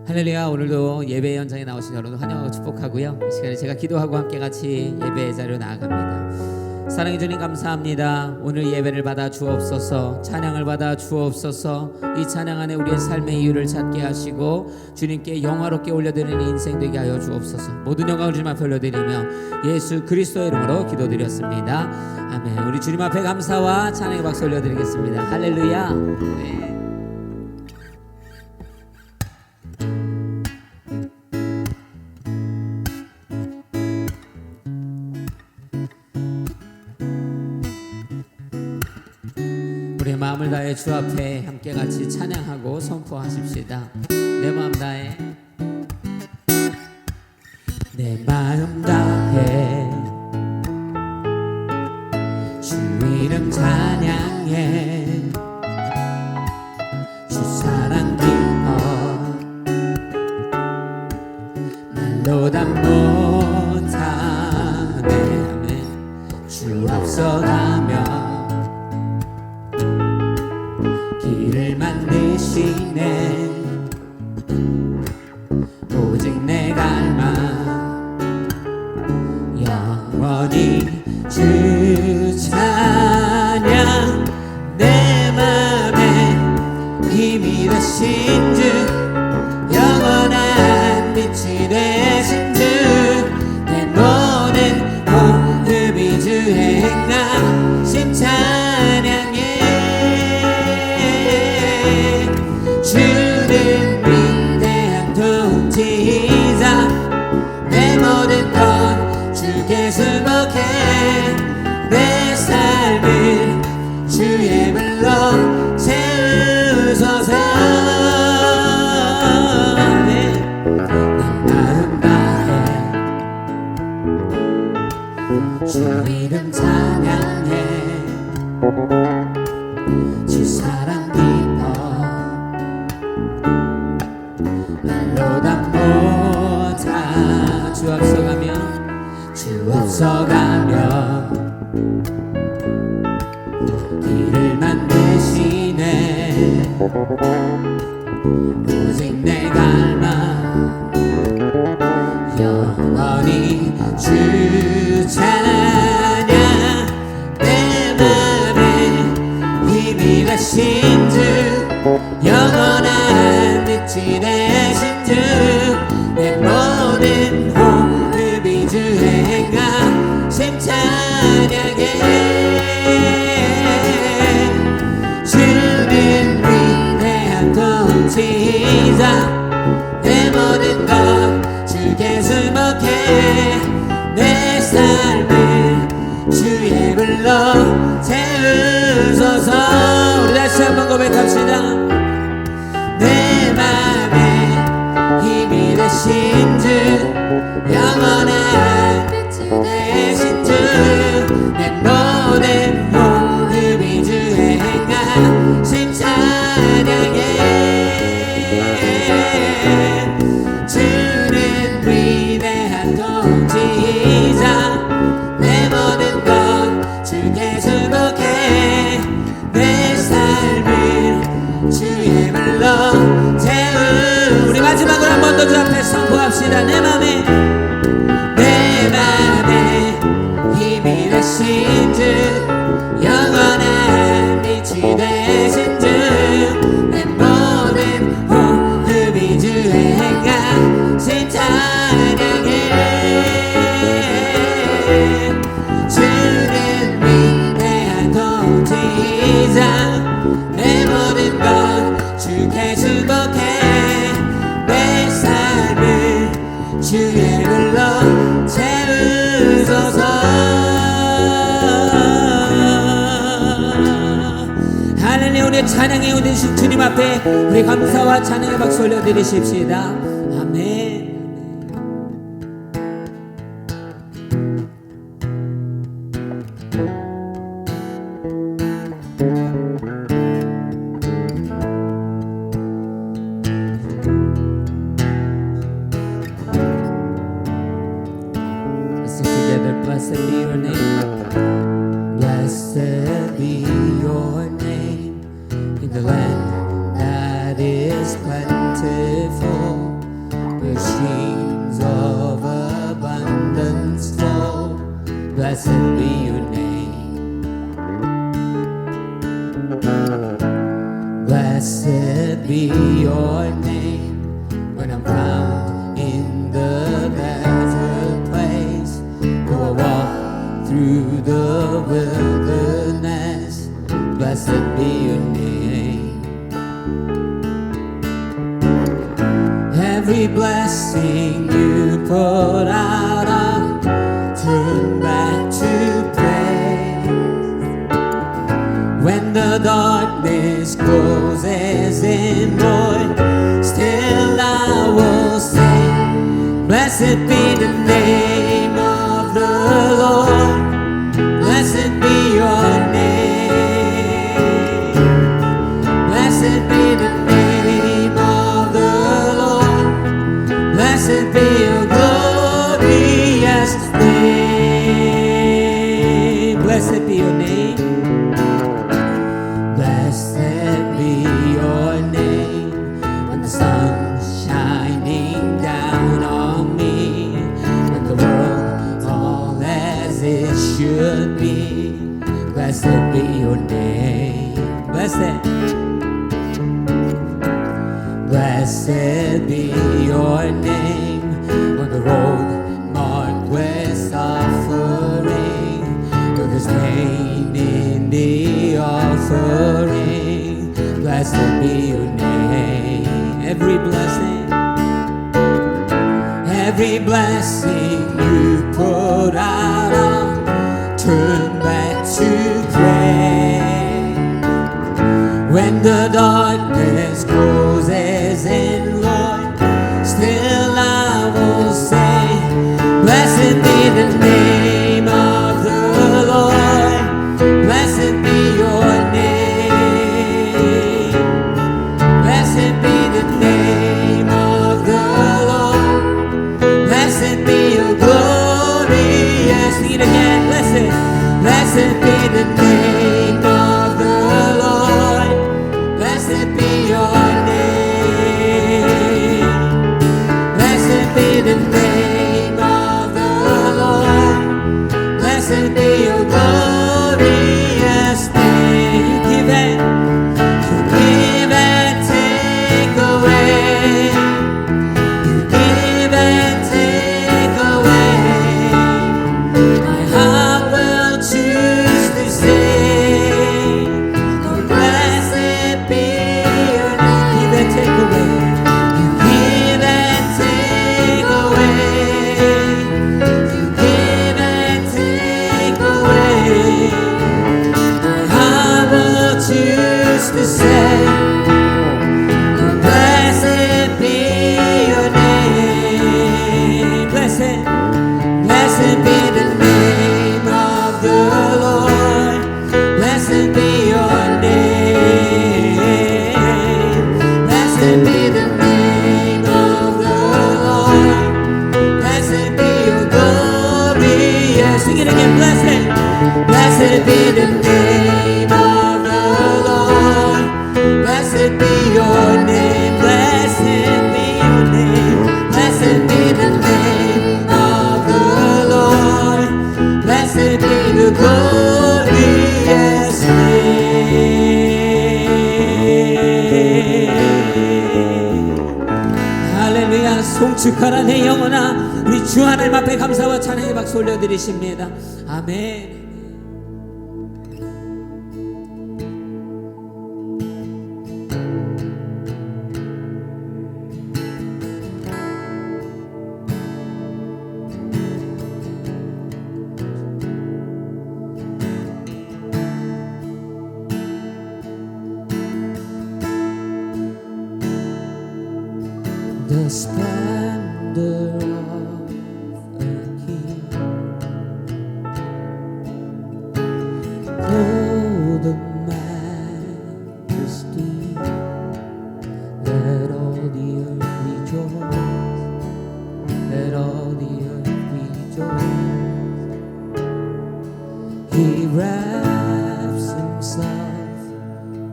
할렐루야. 오늘도 예배 현장에 나오신 여러분 환영하고 축복하고요. 이 시간에 제가 기도하고 함께 같이 예배의 자리로 나아갑니다. 사랑해 주님 감사합니다. 오늘 예배를 받아 주옵소서. 찬양을 받아 주옵소서. 이 찬양 안에 우리의 삶의 이유를 찾게 하시고 주님께 영화롭게 올려드리는 인생 되게 하여 주옵소서. 모든 영광을 주님 앞에 올려드리며 예수 그리스도의 이름으로 기도드렸습니다. 아멘. 우리 주님 앞에 감사와 찬양의 박수 올려드리겠습니다. 할렐루야. 네. 우리의 마음을 다해 주 앞에 함께 같이 찬양하고 선포하십시다. 내 마음 다해 내 마음 다해 주 이름 찬양해 주 사랑 기뻐 말로 다 못하네 아멘. 주 앞서가며 길을 만드시네 오직 내 갈망 영원히 주 찬양 내 맘에 힘이 되신 주 영원한 빛이 되신 주 내 모든 호흡이 주의 행하심 찬양해 주는 위대한 통치자 내 모든 것 주께 수복해 내 삶을 주의 불로 채우소서 내 마음 다해 주 이름 찬양해 주 사랑 기뻐 말로 다 못하 주 앞서가며 길을 만드시네 오직 내 갈망 영원히 주 찬양 내 맘에 힘이 되신 주 영원한 빛이 되신 주 내 모든 호흡이 주의 행하심 찬양해 주는 위대한 통치자 내 모든 것 주께 수복해 내 삶을 주의 불로 채우소서 우리 다시 한번 고백합시다. 내 맘에 힘이 되신 주 영원한 빛이 되신 주 내 모든 호흡이 주의 행하심 찬양해 주는 위대한 통치자 내 모든 것 주께 수복해 내 삶을 주의 불로 채우 우리 마지막으로 한 번 더 주 앞에 선포합시다. 내 맘에 힘이 되신 주 영원한 빛이 되신 주 내 모든 호흡이 주의 행하심 찬양해 주는 위대한 통치자 내 모든 것 주께 수복해 내 삶을 주의 불로 채우소서 하나님 우리의 찬양에 오신 주님 앞에 우리 감사와 찬양의 박수 올려드리십시다. 아멘. Blessed be your name. Blessed be your name in the land that is plentiful. blessed be your name. Blessed be your name when I'm found in the desert place. Though I walk through the wilderness, blessed be your name. Every blessing you put out, I'll turn back to praise. When the darkness closes in, Lord, still I will sing. Blessed be the name of the Lord. Blessed be your name. Blessed be the name of the Lord. Blessed be your glorious name. Blessed be your name. Blessed be your name when the sun's shining down on me, when the world all as it should be. Blessed be your name. Blessed. Blessed be your name on the road marked with suffering. Though there's pain in the offering, blessed be your name. Every blessing you put out, I'll turn back to praise. When the darkness closes in, Lord, still I will say, blessed be the name of the Lord. Blessed be your name. Blessed be the name of the Lord. Blessed be your glorious. Sing it again. Blessed. Blessed be the name of the Lord. Blessed be your name. Blessed be the name of the Lord. Blessed be your glorious name. You give and take away. You give and take away. My heart will choose to say, oh, blessed be your name. Give and take away. You give and take away. You give and take away. My heart will choose to say, oh, blessed be your name. Blessed. Blessed be the name of the Lord. Blessed be your name. Blessed be the name of the Lord. Blessed be your glory. Yes, sing it again. Blessed. Blessed be the name of the Lord. Blessed be your name. Blessed be your name. Blessed be the name of the Lord. Blessed be the glorious name. 할렐루야. 송축하라 내 영혼아, 우리 주 하나님 앞에 감사와 찬양의 박수 올려드리십니다. 아멘. The splendor of a king, oh, the majesty. Let all the earth rejoice. Let all the earth rejoice. He wraps himself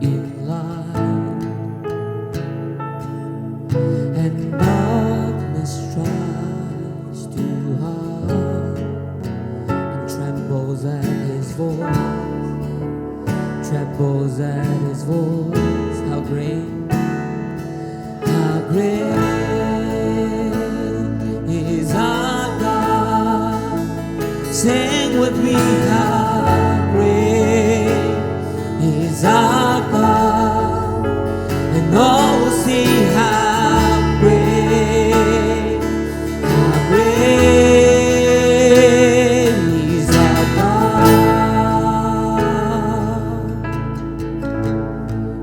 in light, and darkness tries how great is our God, and all will see how great is our God.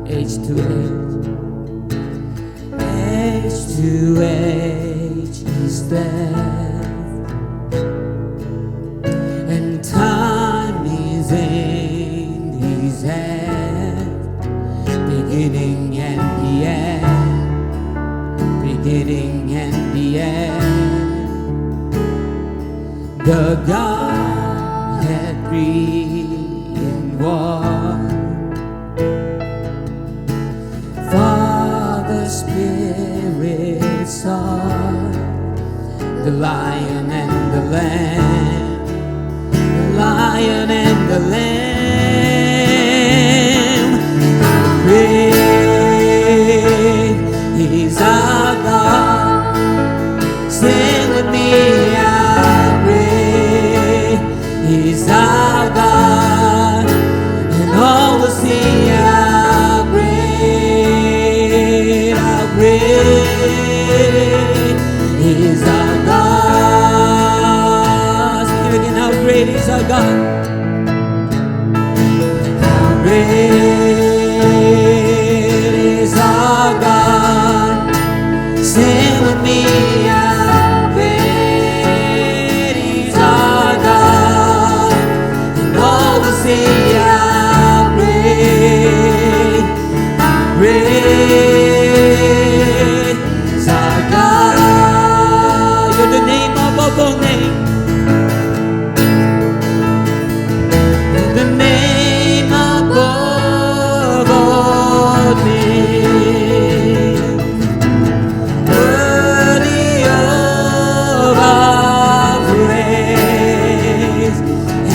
Age to age is death, and time is in His hand, beginning and the end, beginning and the end. The Godhead three in one, Father, Spirit, Son, the Lion and the Lamb, the Lion and the Lamb. Great is our God. Sing with me, how great is our God, and all will see how great is our God. Sing it again, how great is our God. How great is our God. Sing with me, how great is our God, and all will see how great is our God. You're the name above all names. You're the name above all names. Worthy of our praise,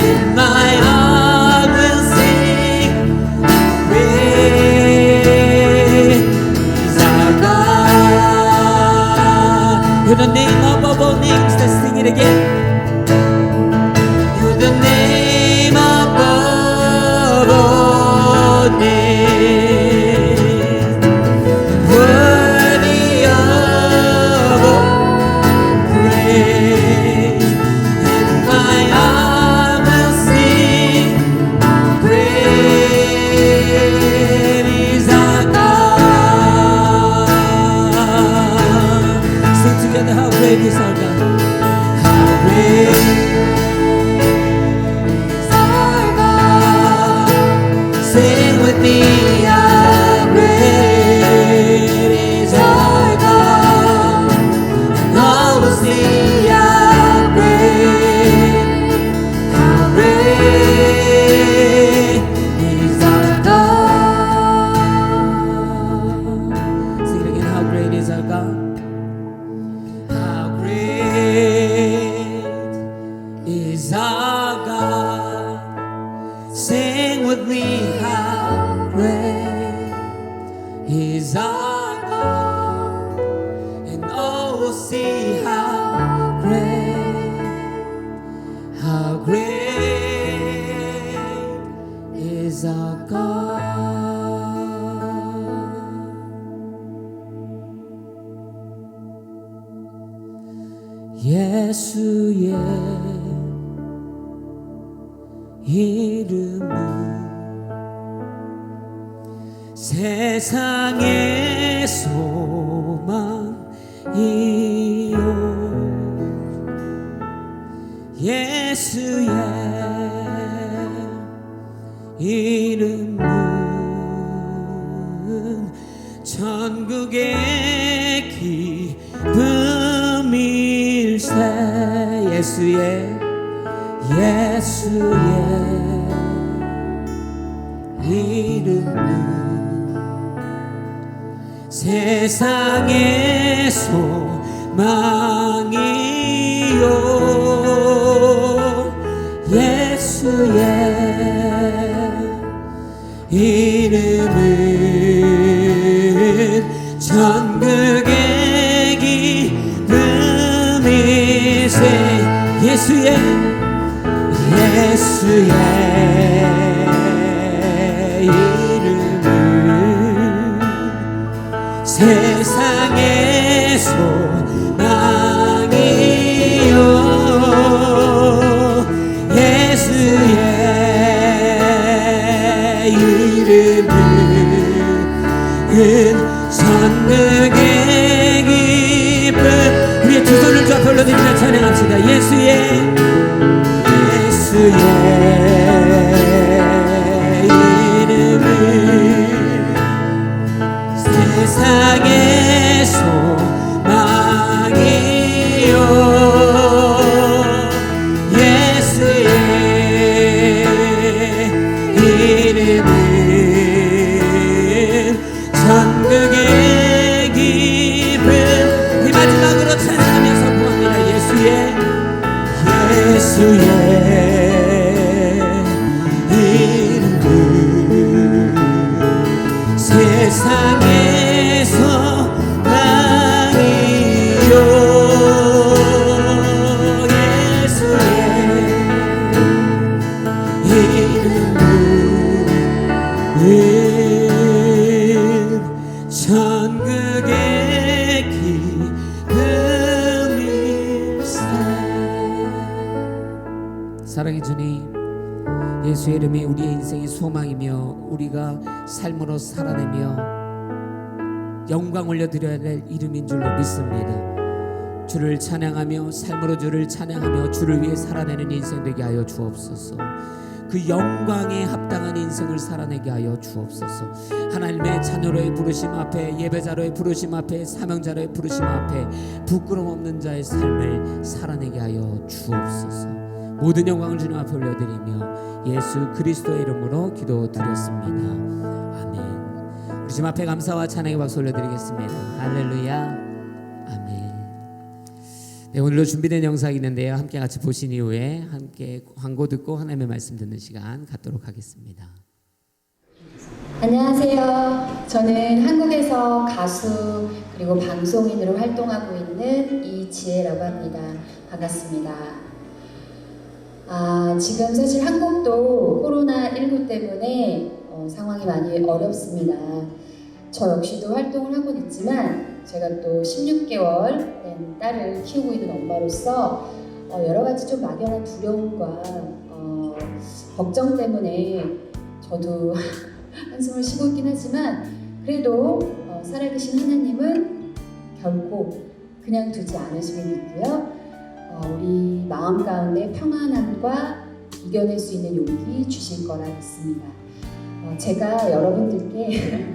and my heart will sing. Great is our God. You're the name above all names. Let's sing it again. You're the name above all names. Worthy of all praise, and my heart will sing. Great is our God. Sing together, how great is our God. How great is our God. Sing with me, how great is our God, and all will see how great is our God. Sing it again, how great is our God. How great is our God. Sing with me, how great is our God, and all will see how great is our God. 예수의 이름은 세상의 소망이요, 예수의 이름은 천국의 기쁨일세. 예수의 이름은 세상의 소망이요, 예수의 이름은 천국의 기쁨일세. 예수의 예수의 이름은 세상의 소망이요 예수의 이름은 천국의 기쁨. 우리의 두 손을 주 앞에 올려드리며 찬양합시다. 예수의 이름은 세상의 소망이요 예수의 이름은 천국의 기쁨. 우리 마지막으로 찬양하면서 구합니다. 예수의 이름은 세상의 소망이요 예수의 이름은 천국의 기쁨일세. 사랑의 주님, 예수의 이름이 우리의 인생의 소망이며 우리가 삶으로 살아내며 영광 올려드려야 될 이름인 줄로 믿습니다. 주를 찬양하며 삶으로 주를 찬양하며 주를 위해 살아내는 인생 되게 하여 주옵소서. 그 영광에 합당한 인생을 살아내게 하여 주옵소서. 하나님의 자녀로의 부르심 앞에, 예배자로의 부르심 앞에, 사명자로의 부르심 앞에 부끄럼 없는 자의 삶을 살아내게 하여 주옵소서. 모든 영광을 주님 앞에 올려드리며 예수 그리스도의 이름으로 기도드렸습니다. 아멘. 우리 주님 앞에 감사와 찬양의 박수 올려드리겠습니다. 할렐루야. 아멘. 네, 오늘로 준비된 영상이 있는데요, 함께 같이 보신 이후에 함께 광고 듣고 하나님의 말씀 듣는 시간 갖도록 하겠습니다. 안녕하세요. 저는 한국에서 가수 그리고 방송인으로 활동하고 있는 이지혜라고 합니다. 반갑습니다. 지금 사실 한국도 코로나19 때문에 상황이 많이 어렵습니다. 저 역시도 활동을 하고 있지만 제가 또 16개월 된 딸을 키우고 있는 엄마로서 여러 가지 좀 막연한 두려움과 걱정 때문에 저도 한숨을 쉬고 있긴 하지만 그래도 살아계신 하나님은 결코 그냥 두지 않으심을 믿고요. 우리 마음 가운데 평안함과 이겨낼 수 있는 용기 주실 거라 믿습니다. 제가 여러분들께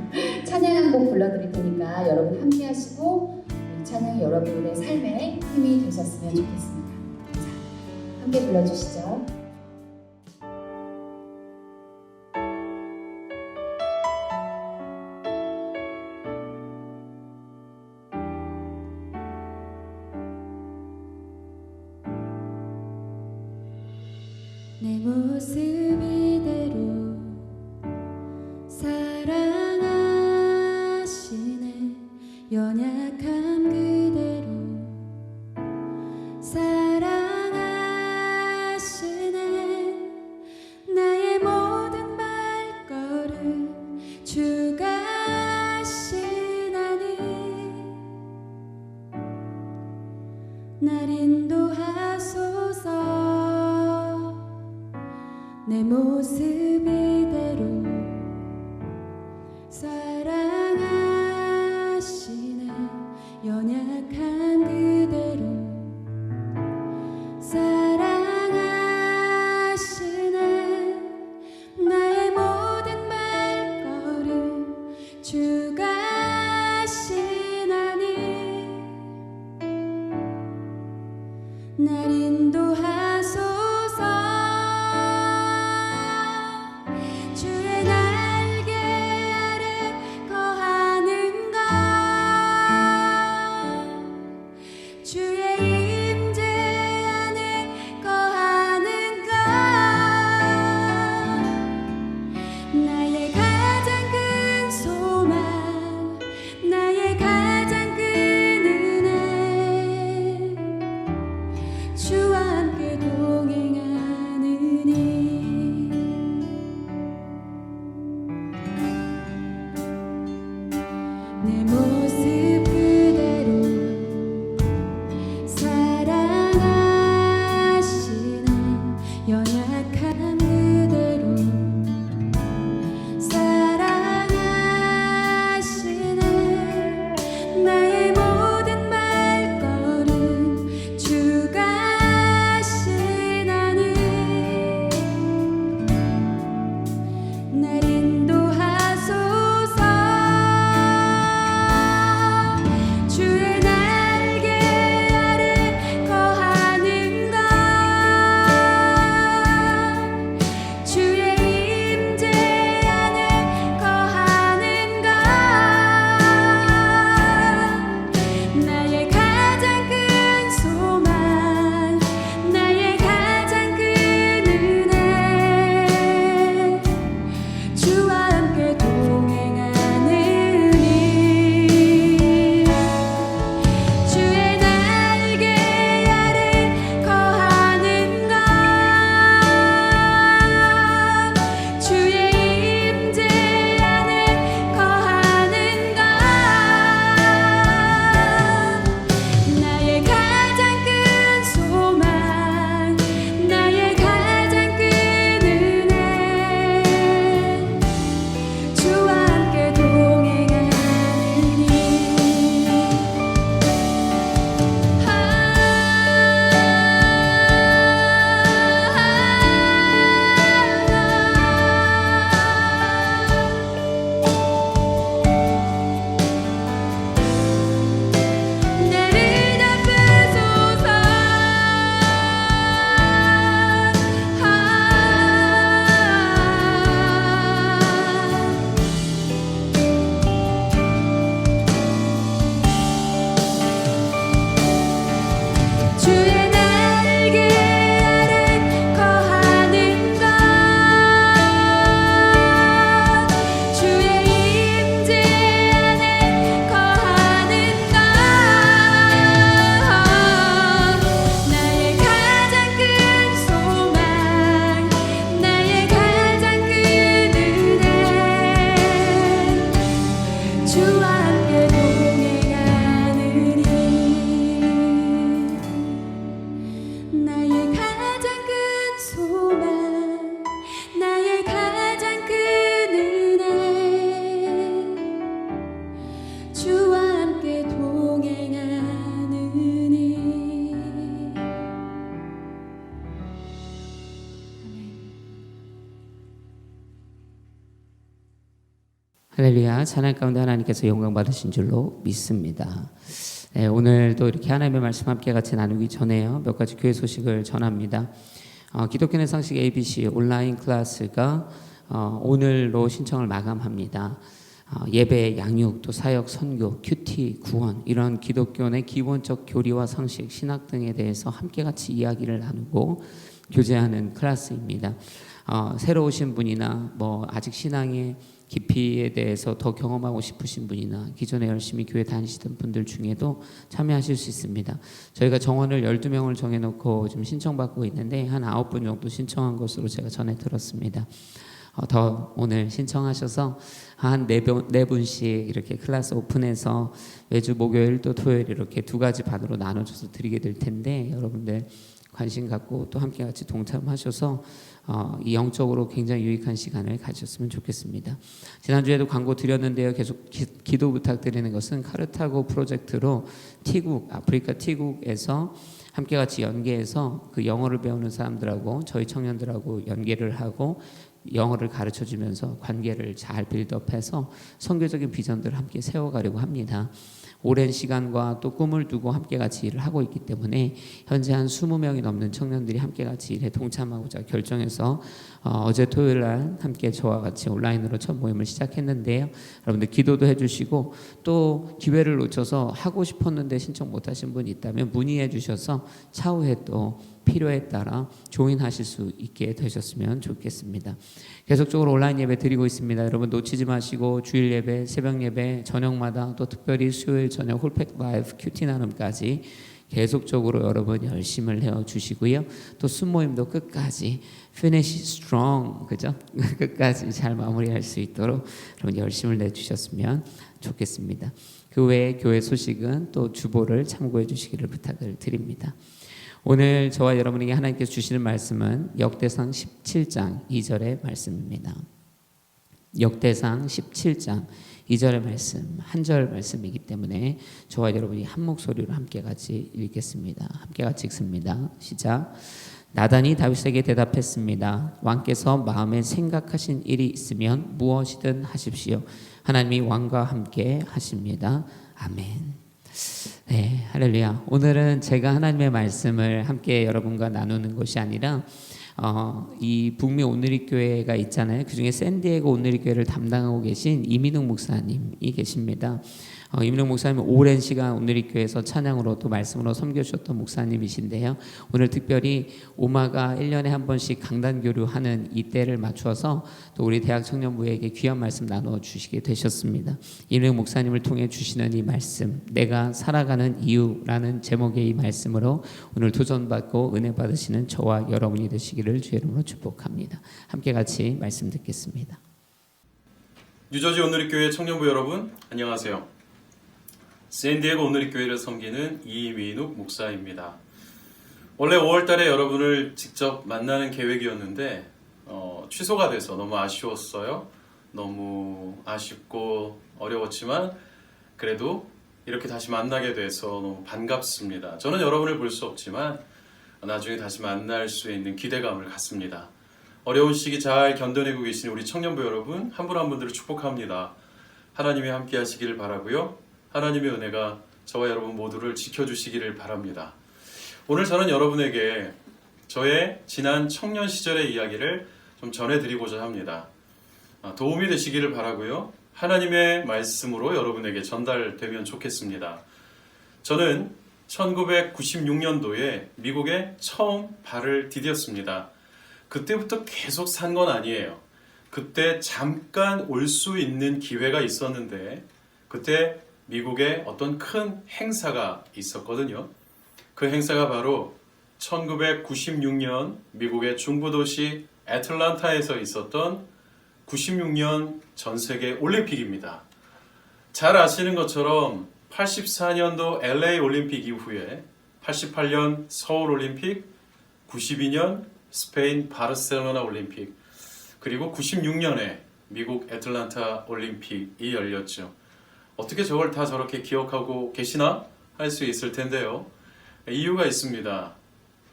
찬양 한 곡 불러드릴 테니까 여러분 함께 하시고 이 찬양이 여러분의 삶에 힘이 되셨으면 좋겠습니다. 자, 함께 불러주시죠. 내 모습 이대로 사랑하시네. 연약함 그대로 사랑하시네. 나의 모든 발걸음 주가 하시나니 날 인도하소서. 내 모습 이대로 사랑하시네. 연약한 그대로 사랑하시네. 나의 모든 발걸음 주가 하시나니 날 인도하소서. 주의 날개 아래 거하는 것, 주의 임재 안에 거하는 것, 나의 가장 큰 소망, 나의 가장 큰 은혜, 주 나의 모든 발걸음 주가 하시나니 날 인도하소서. 주의 날개 아래 거하는 것 주의 임재 안에 거하는 것 나의 가장 큰 소망 나의 가장 큰 은혜 주와 함께 동행하느니 주의 날개 아래 거하는 것 주의 임재 안에 거하는 것 나의 가장 큰 소망 나의 가장 큰 은혜 주와 함께 동행하느니 나를 덮으소서. 주의 날개 아래 거하는 것 주의 임재 안에 거하는 것 나의 가장 큰 소망 나의 가장 큰 은혜 주와 함께 동행하느니 나의 가장 큰 소망 나의 가장 큰 은혜 주와 함께 동행하느니 할렐루야. 찬양 가운데 하나님께서 영광 받으신 줄로 믿습니다. 네, 오늘도 이렇게 하나님의 말씀 함께 같이 나누기 전에요, 몇 가지 교회 소식을 전합니다. 기독교의 상식 ABC 온라인 클래스가 오늘로 신청을 마감합니다. 예배, 양육, 또 사역, 선교, 큐티, 구원 이런 기독교의 기본적 교리와 상식, 신학 등에 대해서 함께 같이 이야기를 나누고 교제하는 클래스입니다. 새로 오신 분이나 뭐 아직 신앙의 깊이에 대해서 더 경험하고 싶으신 분이나 기존에 열심히 교회 다니시던 분들 중에도 참여하실 수 있습니다. 저희가 정원을 12명을 정해놓고 좀 신청받고 있는데 한 9분 정도 신청한 것으로 제가 전해 들었습니다. 더 오늘 신청하셔서 한 4분씩 이렇게 클래스 오픈해서 매주 목요일 또 토요일 이렇게 2가지 반으로 나눠줘서 드리게 될 텐데 여러분들 관심 갖고 또 함께 같이 동참하셔서 이 영적으로 굉장히 유익한 시간을 가졌으면 좋겠습니다. 지난주에도 광고 드렸는데요. 계속 기도 부탁드리는 것은 카르타고 프로젝트로 티국, 아프리카 티국에서 함께 같이 연계해서 그 영어를 배우는 사람들하고 저희 청년들하고 연계를 하고 영어를 가르쳐주면서 관계를 잘 빌드업해서 선교적인 비전들을 함께 세워가려고 합니다. 오랜 시간과 또 꿈을 두고 함께 같이 일을 하고 있기 때문에 현재 한 20명이 넘는 청년들이 함께 같이 일에 동참하고자 결정해서 어제 토요일 날 함께 저와 같이 온라인으로 첫 모임을 시작했는데요. 여러분들 기도도 해주시고 또 기회를 놓쳐서 하고 싶었는데 신청 못하신 분이 있다면 문의해 주셔서 차후에 또 필요에 따라 조인하실 수 있게 되셨으면 좋겠습니다. 계속적으로 온라인 예배 드리고 있습니다. 여러분 놓치지 마시고 주일 예배, 새벽 예배, 저녁마다 또 특별히 수요일 저녁 홀팩 라이브 큐티 나눔까지 계속적으로 여러분 열심을 내어 주시고요. 또 순모임도 끝까지 finish strong, 그죠? 끝까지 잘 마무리할 수 있도록 여러분 열심을 내 주셨으면 좋겠습니다. 그 외에 교회 소식은 또 주보를 참고해 주시기를 부탁을 드립니다. 오늘 저와 여러분에게 하나님께서 주시는 말씀은 역대상 17장 2절의 말씀입니다. 역대상 17장 2절의 말씀, 한 절 말씀이기 때문에 저와 여러분이 한 목소리로 함께 같이 읽겠습니다. 함께 같이 읽습니다. 시작. 나단이 다윗에게 대답했습니다. 왕께서 마음에 생각하신 일이 있으면 무엇이든 하십시오. 하나님이 왕과 함께 하십니다. 아멘. 네, 할렐루야. 오늘은 제가 하나님의 말씀을 함께 여러분과 나누는 것이 아니라 이 북미 온누리교회가 있잖아요. 그중에 샌디에고 온누리교회를 담당하고 계신 이민욱 목사님이 계십니다. 이민욱 목사님은 오랜 시간 온누리교회에서 찬양으로 또 말씀으로 섬겨주셨던 목사님이신데요. 오늘 특별히 오마가 1년에 한 번씩 강단 교류하는 이 때를 맞춰서 또 우리 대학 청년부에게 귀한 말씀 나눠주시게 되셨습니다. 이민욱 목사님을 통해 주시는 이 말씀, 내가 살아가는 이유라는 제목의 이 말씀으로 오늘 도전받고 은혜 받으시는 저와 여러분이 되시기를 주의 이름으로 축복합니다. 함께 같이 말씀 듣겠습니다. 뉴저지 온누리교회 청년부 여러분, 안녕하세요. 샌디에고 온누리교회를 섬기는 이민욱 목사입니다. 원래 5월달에 여러분을 직접 만나는 계획이었는데 취소가 돼서 너무 아쉬웠어요. 너무 아쉽고 어려웠지만 그래도 이렇게 다시 만나게 돼서 너무 반갑습니다. 저는 여러분을 볼 수 없지만 나중에 다시 만날 수 있는 기대감을 갖습니다. 어려운 시기 잘 견뎌내고 계신 우리 청년부 여러분 한 분 한 분들을 축복합니다. 하나님이 함께 하시기를 바라고요. 하나님의 은혜가 저와 여러분 모두를 지켜주시기를 바랍니다. 오늘 저는 여러분에게 저의 지난 청년 시절의 이야기를 좀 전해드리고자 합니다. 도움이 되시기를 바라고요. 하나님의 말씀으로 여러분에게 전달되면 좋겠습니다. 저는 1996년도에 미국에 처음 발을 디뎠습니다. 그때부터 계속 산 건 아니에요. 그때 잠깐 올 수 있는 기회가 있었는데 그때 미국에 어떤 큰 행사가 있었거든요. 그 행사가 바로 1996년 미국의 중부도시 애틀란타에서 있었던 96년 전세계 올림픽입니다. 잘 아시는 것처럼 84년도 LA 올림픽 이후에 88년 서울 올림픽, 92년 스페인 바르셀로나 올림픽, 그리고 96년에 미국 애틀란타 올림픽이 열렸죠. 어떻게 저걸 다 저렇게 기억하고 계시나 할 수 있을 텐데요. 이유가 있습니다.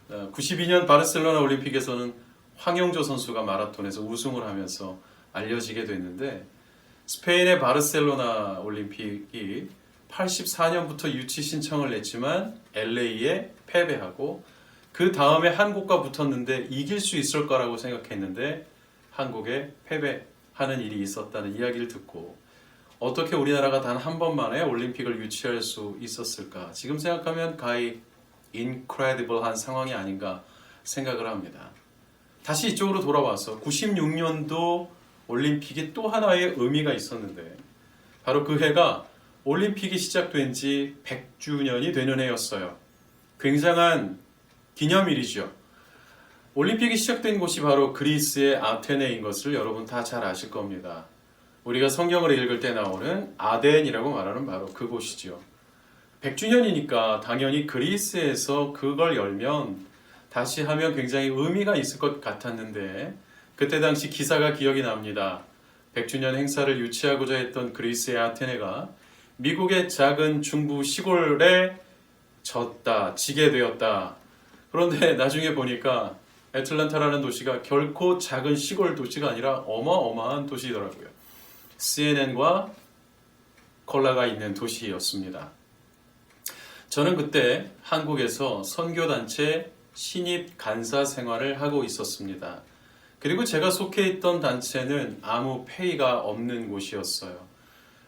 92년 바르셀로나 올림픽에서는 황영조 선수가 마라톤에서 우승을 하면서 알려지게 됐는데 스페인의 바르셀로나 올림픽이 84년부터 유치 신청을 냈지만 LA에 패배하고 그 다음에 한국과 붙었는데 이길 수 있을 거라고 생각했는데 한국에 패배하는 일이 있었다는 이야기를 듣고 어떻게 우리나라가 단 한 번만에 올림픽을 유치할 수 있었을까? 지금 생각하면 가히 incredible한 상황이 아닌가 생각을 합니다. 다시 이쪽으로 돌아와서 96년도 올림픽이 또 하나의 의미가 있었는데 바로 그 해가 올림픽이 시작된 지 100주년이 되는 해였어요. 굉장한 기념일이죠. 올림픽이 시작된 곳이 바로 그리스의 아테네인 것을 여러분 다 잘 아실 겁니다. 우리가 성경을 읽을 때 나오는 아덴이라고 말하는 바로 그곳이죠. 100주년이니까 당연히 그리스에서 그걸 열면 다시 하면 굉장히 의미가 있을 것 같았는데 그때 당시 기사가 기억이 납니다. 100주년 행사를 유치하고자 했던 그리스의 아테네가 미국의 작은 중부 시골에 지게 되었다. 그런데 나중에 보니까 애틀란타라는 도시가 결코 작은 시골 도시가 아니라 어마어마한 도시더라고요. CNN과 콜라가 있는 도시였습니다. 저는 그때 한국에서 선교단체 신입 간사 생활을 하고 있었습니다. 그리고 제가 속해 있던 단체는 아무 페이가 없는 곳이었어요.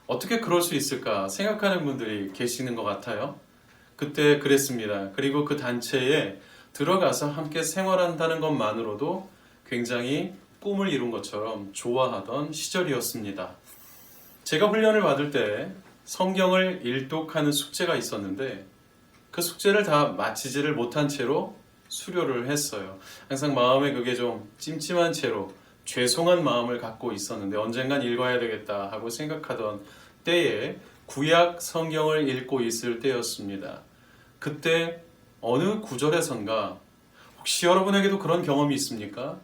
어떻게 그럴 수 있을까 생각하는 분들이 계시는 것 같아요. 그때 그랬습니다. 그리고 그 단체에 들어가서 함께 생활한다는 것만으로도 굉장히 꿈을 이룬 것처럼 좋아하던 시절이었습니다. 제가 훈련을 받을 때 성경을 일독하는 숙제가 있었는데 그 숙제를 다 마치지를 못한 채로 수료를 했어요. 항상 마음에 그게 좀 찜찜한 채로 죄송한 마음을 갖고 있었는데 언젠간 읽어야 되겠다 하고 생각하던 때에 구약 성경을 읽고 있을 때였습니다. 그때 어느 구절에선가 혹시 여러분에게도 그런 경험이 있습니까?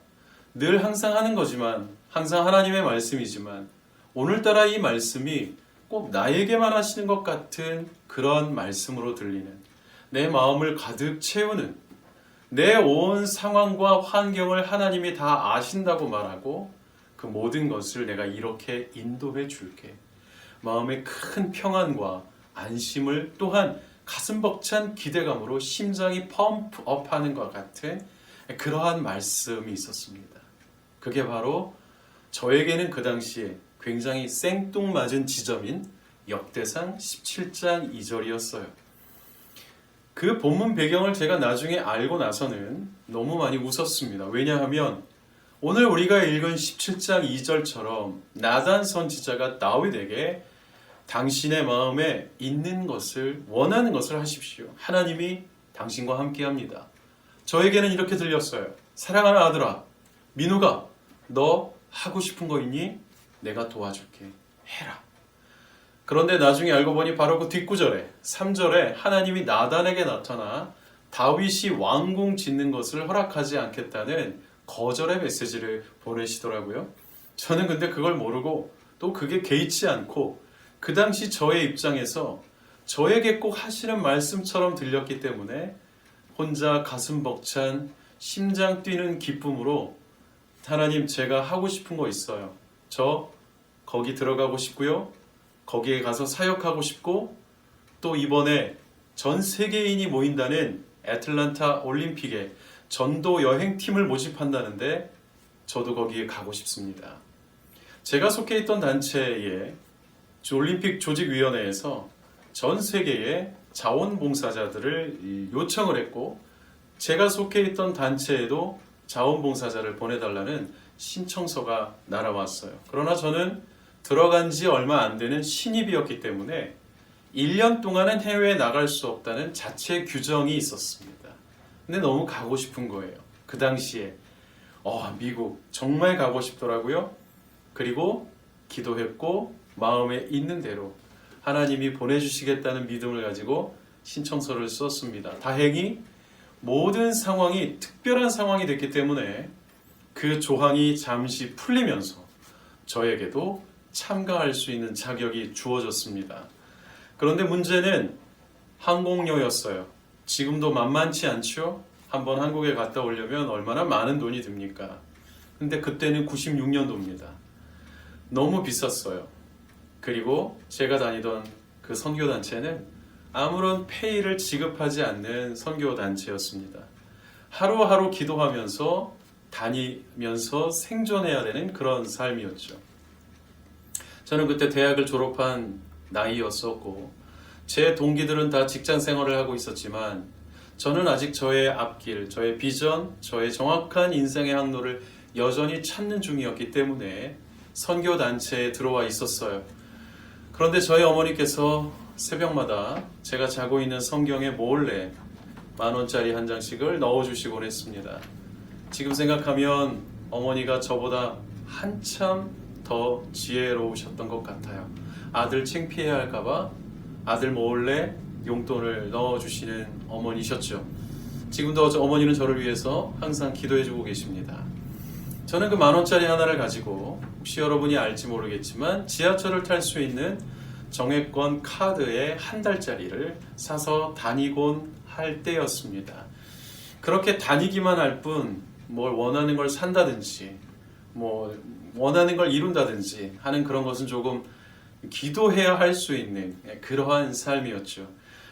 늘 항상 하는 거지만 항상 하나님의 말씀이지만 오늘따라 이 말씀이 꼭 나에게만 하시는 것 같은 그런 말씀으로 들리는, 내 마음을 가득 채우는, 내 온 상황과 환경을 하나님이 다 아신다고 말하고 그 모든 것을 내가 이렇게 인도해 줄게. 마음의 큰 평안과 안심을, 또한 가슴 벅찬 기대감으로 심장이 펌프업하는 것 같은 그러한 말씀이 있었습니다. 그게 바로 저에게는 그 당시에 굉장히 생뚱맞은 지점인 역대상 17장 2절이었어요. 그 본문 배경을 제가 나중에 알고 나서는 너무 많이 웃었습니다. 왜냐하면 오늘 우리가 읽은 17장 2절처럼 나단 선지자가 다윗에게 당신의 마음에 있는 것을, 원하는 것을 하십시오. 하나님이 당신과 함께합니다. 저에게는 이렇게 들렸어요. 사랑하는 아들아, 민우가 너 하고 싶은 거 있니? 내가 도와줄게. 해라. 그런데 나중에 알고 보니 바로 그 뒷구절에 3절에 하나님이 나단에게 나타나 다윗이 왕궁 짓는 것을 허락하지 않겠다는 거절의 메시지를 보내시더라고요. 저는 근데 그걸 모르고 또 그게 개의치 않고 그 당시 저의 입장에서 저에게 꼭 하시는 말씀처럼 들렸기 때문에 혼자 가슴 벅찬 심장 뛰는 기쁨으로 하나님, 제가 하고 싶은 거 있어요. 저 거기 들어가고 싶고요. 거기에 가서 사역하고 싶고, 또 이번에 전 세계인이 모인다는 애틀란타 올림픽에 전도 여행팀을 모집한다는데 저도 거기에 가고 싶습니다. 제가 속해 있던 단체의 올림픽 조직위원회에서 전 세계의 자원봉사자들을 요청을 했고, 제가 속해 있던 단체에도 자원봉사자를 보내달라는 신청서가 날아왔어요. 그러나 저는 들어간 지 얼마 안 되는 신입이었기 때문에 1년 동안은 해외에 나갈 수 없다는 자체 규정이 있었습니다. 근데 너무 가고 싶은 거예요. 그 당시에 미국 정말 가고 싶더라고요. 그리고 기도했고 마음에 있는 대로 하나님이 보내주시겠다는 믿음을 가지고 신청서를 썼습니다. 다행히 모든 상황이 특별한 상황이 됐기 때문에 그 조항이 잠시 풀리면서 저에게도 참가할 수 있는 자격이 주어졌습니다. 그런데 문제는 항공료였어요. 지금도 만만치 않죠? 한번 한국에 갔다 오려면 얼마나 많은 돈이 듭니까? 근데 그때는 96년도입니다. 너무 비쌌어요. 그리고 제가 다니던 그 선교단체는 아무런 페이를 지급하지 않는 선교단체였습니다. 하루하루 기도하면서 다니면서 생존해야 되는 그런 삶이었죠. 저는 그때 대학을 졸업한 나이였었고 제 동기들은 다 직장 생활을 하고 있었지만 저는 아직 저의 앞길, 저의 비전, 저의 정확한 인생의 항로를 여전히 찾는 중이었기 때문에 선교단체에 들어와 있었어요. 그런데 저희 어머니께서 새벽마다 제가 자고 있는 성경에 몰래 10,000원짜리 한 장씩을 넣어주시곤 했습니다. 지금 생각하면 어머니가 저보다 한참 더 지혜로우셨던 것 같아요. 아들 창피해야 할까봐 아들 몰래 용돈을 넣어주시는 어머니셨죠. 지금도 어머니는 저를 위해서 항상 기도해주고 계십니다. 저는 그 10,000원짜리 하나를 가지고 혹시 여러분이 알지 모르겠지만 지하철을 탈 수 있는 정액권 카드에 한 달짜리를 사서 다니곤 할 때였습니다. 그렇게 다니기만 할 뿐 뭘 원하는 걸 산다든지 원하는 걸 이룬다든지 하는 그런 것은 조금 기도해야 할 수 있는 그러한 삶이었죠.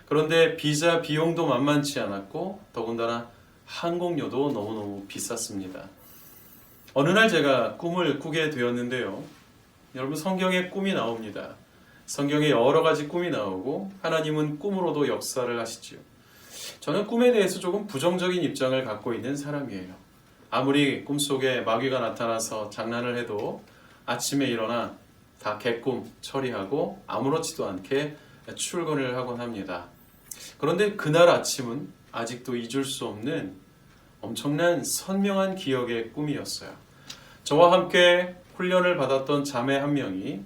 그런데 비자 비용도 만만치 않았고 더군다나 항공료도 너무너무 비쌌습니다. 어느 날 제가 꿈을 꾸게 되었는데요. 여러분, 성경에 꿈이 나옵니다. 성경에 여러 가지 꿈이 나오고 하나님은 꿈으로도 역사를 하시죠. 저는 꿈에 대해서 조금 부정적인 입장을 갖고 있는 사람이에요. 아무리 꿈속에 마귀가 나타나서 장난을 해도 아침에 일어나 다 개꿈 처리하고 아무렇지도 않게 출근을 하곤 합니다. 그런데 그날 아침은 아직도 잊을 수 없는 엄청난 선명한 기억의 꿈이었어요. 저와 함께 훈련을 받았던 자매 한 명이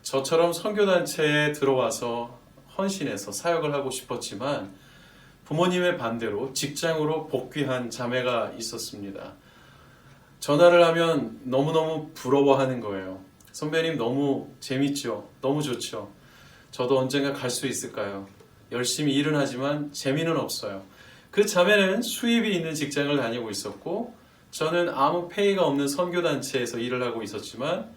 저처럼 선교단체에 들어와서 헌신해서 사역을 하고 싶었지만 부모님의 반대로 직장으로 복귀한 자매가 있었습니다. 전화를 하면 너무너무 부러워하는 거예요. 선배님 너무 재밌죠? 너무 좋죠? 저도 언젠가 갈 수 있을까요? 열심히 일은 하지만 재미는 없어요. 그 자매는 수입이 있는 직장을 다니고 있었고 저는 아무 페이가 없는 선교단체에서 일을 하고 있었지만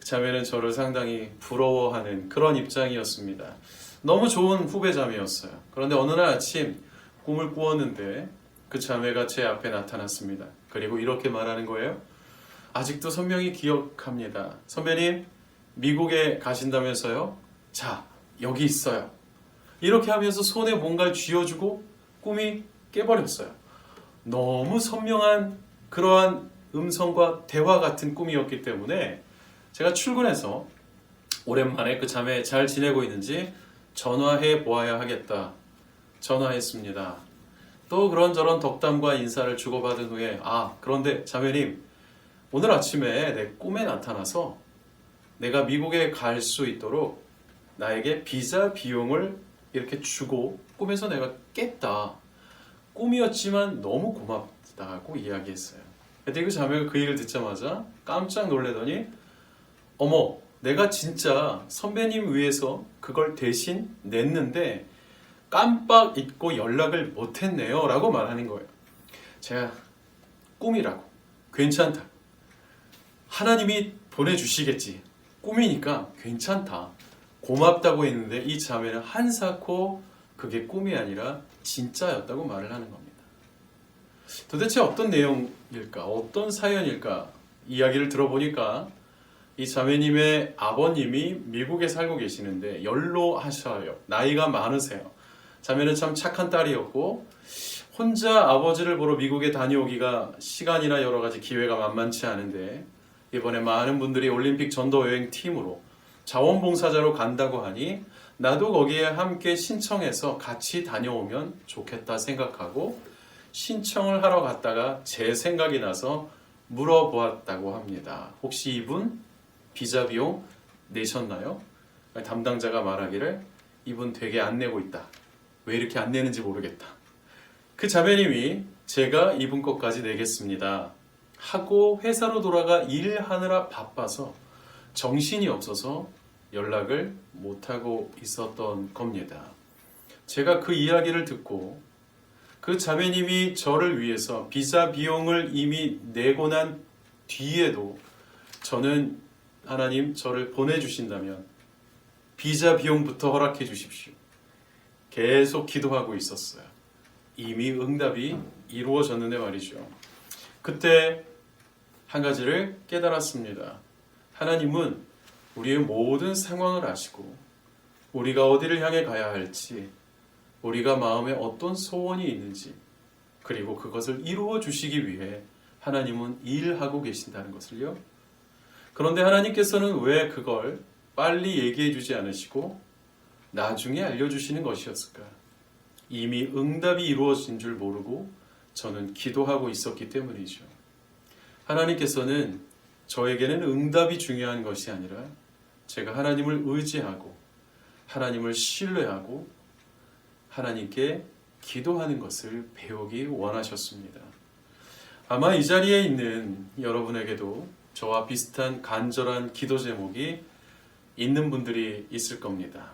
그 자매는 저를 상당히 부러워하는 그런 입장이었습니다. 너무 좋은 후배 자매였어요. 그런데 어느 날 아침 꿈을 꾸었는데 그 자매가 제 앞에 나타났습니다. 그리고 이렇게 말하는 거예요. 아직도 선명히 기억합니다. 선배님, 미국에 가신다면서요? 자, 여기 있어요. 이렇게 하면서 손에 뭔가를 쥐어주고 꿈이 깨버렸어요. 너무 선명한 그러한 음성과 대화 같은 꿈이었기 때문에 제가 출근해서 오랜만에 그 자매 잘 지내고 있는지 전화해 보아야 하겠다. 전화했습니다. 또 그런저런 덕담과 인사를 주고받은 후에 그런데 자매님 오늘 아침에 내 꿈에 나타나서 내가 미국에 갈 수 있도록 나에게 비자 비용을 이렇게 주고 꿈에서 내가 깼다. 꿈이었지만 너무 고맙다고 이야기했어요. 그때 그 자매가 그 얘기를 듣자마자 깜짝 놀라더니 어머 내가 진짜 선배님 위해서 그걸 대신 냈는데 깜빡 잊고 연락을 못했네요 라고 말하는 거예요. 제가 꿈이라고 괜찮다. 하나님이 보내주시겠지. 꿈이니까 괜찮다. 고맙다고 했는데 이 자매는 한사코 그게 꿈이 아니라 진짜였다고 말을 하는 겁니다. 도대체 어떤 내용일까? 어떤 사연일까? 이야기를 들어보니까 이 자매님의 아버님이 미국에 살고 계시는데 연로하셔요. 나이가 많으세요. 자매는 참 착한 딸이었고 혼자 아버지를 보러 미국에 다녀오기가 시간이나 여러 가지 기회가 만만치 않은데 이번에 많은 분들이 올림픽 전도 여행 팀으로 자원봉사자로 간다고 하니 나도 거기에 함께 신청해서 같이 다녀오면 좋겠다 생각하고 신청을 하러 갔다가 제 생각이 나서 물어보았다고 합니다. 혹시 이분 비자 비용 내셨나요? 담당자가 말하기를 이분 되게 안 내고 있다. 왜 이렇게 안 내는지 모르겠다. 그 자매님이 제가 이분 것까지 내겠습니다 하고 회사로 돌아가 일하느라 바빠서 정신이 없어서 연락을 못하고 있었던 겁니다. 제가 그 이야기를 듣고 그 자매님이 저를 위해서 비자 비용을 이미 내고 난 뒤에도 저는 하나님 저를 보내주신다면 비자 비용부터 허락해 주십시오. 계속 기도하고 있었어요. 이미 응답이 이루어졌는데 말이죠. 그때 한 가지를 깨달았습니다. 하나님은 우리의 모든 상황을 아시고 우리가 어디를 향해 가야 할지 우리가 마음에 어떤 소원이 있는지 그리고 그것을 이루어 주시기 위해 하나님은 일하고 계신다는 것을요. 그런데 하나님께서는 왜 그걸 빨리 얘기해 주지 않으시고 나중에 알려주시는 것이었을까? 이미 응답이 이루어진 줄 모르고 저는 기도하고 있었기 때문이죠. 하나님께서는 저에게는 응답이 중요한 것이 아니라 제가 하나님을 의지하고 하나님을 신뢰하고 하나님께 기도하는 것을 배우기 원하셨습니다. 아마 이 자리에 있는 여러분에게도 저와 비슷한 간절한 기도 제목이 있는 분들이 있을 겁니다.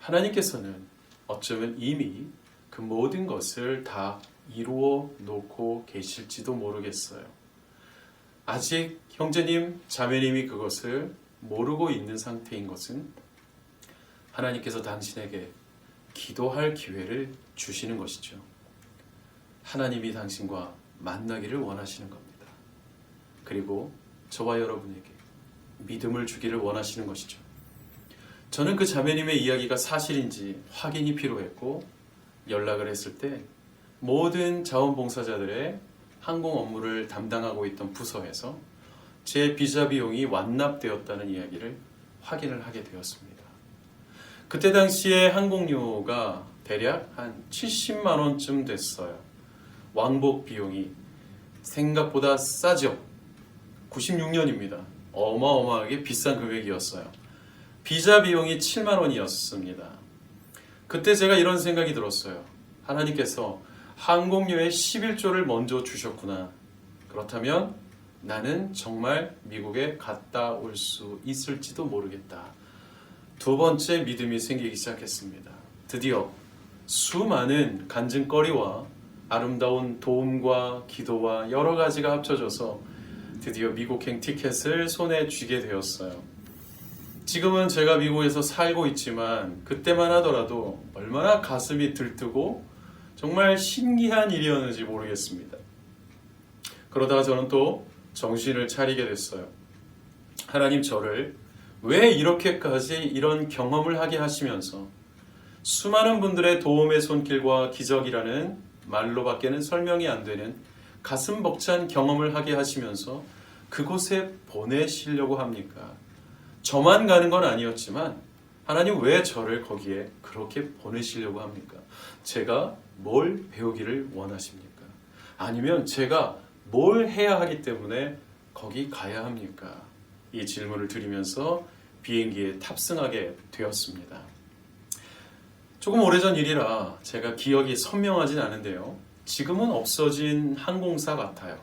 하나님께서는 어쩌면 이미 그 모든 것을 다 이루어 놓고 계실지도 모르겠어요. 아직 형제님, 자매님이 그것을 모르고 있는 상태인 것은 하나님께서 당신에게 기도할 기회를 주시는 것이죠. 하나님이 당신과 만나기를 원하시는 겁니다. 그리고 저와 여러분에게 믿음을 주기를 원하시는 것이죠. 저는 그 자매님의 이야기가 사실인지 확인이 필요했고 연락을 했을 때 모든 자원봉사자들의 항공 업무를 담당하고 있던 부서에서 제 비자 비용이 완납되었다는 이야기를 확인을 하게 되었습니다. 그때 당시에 항공료가 대략 한 70만 원쯤 됐어요. 왕복 비용이 생각보다 싸죠. 96년입니다. 어마어마하게 비싼 금액이었어요. 비자 비용이 7만 원이었습니다. 그때 제가 이런 생각이 들었어요. 하나님께서 항공료의 11조를 먼저 주셨구나. 그렇다면 나는 정말 미국에 갔다 올 수 있을지도 모르겠다. 두 번째 믿음이 생기기 시작했습니다. 드디어 수많은 간증거리와 아름다운 도움과 기도와 여러 가지가 합쳐져서 드디어 미국행 티켓을 손에 쥐게 되었어요. 지금은 제가 미국에서 살고 있지만 그때만 하더라도 얼마나 가슴이 들뜨고 정말 신기한 일이었는지 모르겠습니다. 그러다가 저는 또 정신을 차리게 됐어요. 하나님, 저를 왜 이렇게까지 이런 경험을 하게 하시면서 수많은 분들의 도움의 손길과 기적이라는 말로밖에는 설명이 안 되는 가슴 벅찬 경험을 하게 하시면서 그곳에 보내시려고 합니까? 저만 가는 건 아니었지만 하나님, 왜 저를 거기에 그렇게 보내시려고 합니까? 제가 뭘 배우기를 원하십니까? 아니면 제가 뭘 해야 하기 때문에 거기 가야 합니까? 이 질문을 드리면서 비행기에 탑승하게 되었습니다. 조금 오래전 일이라 제가 기억이 선명하진 않은데요. 지금은 없어진 항공사 같아요.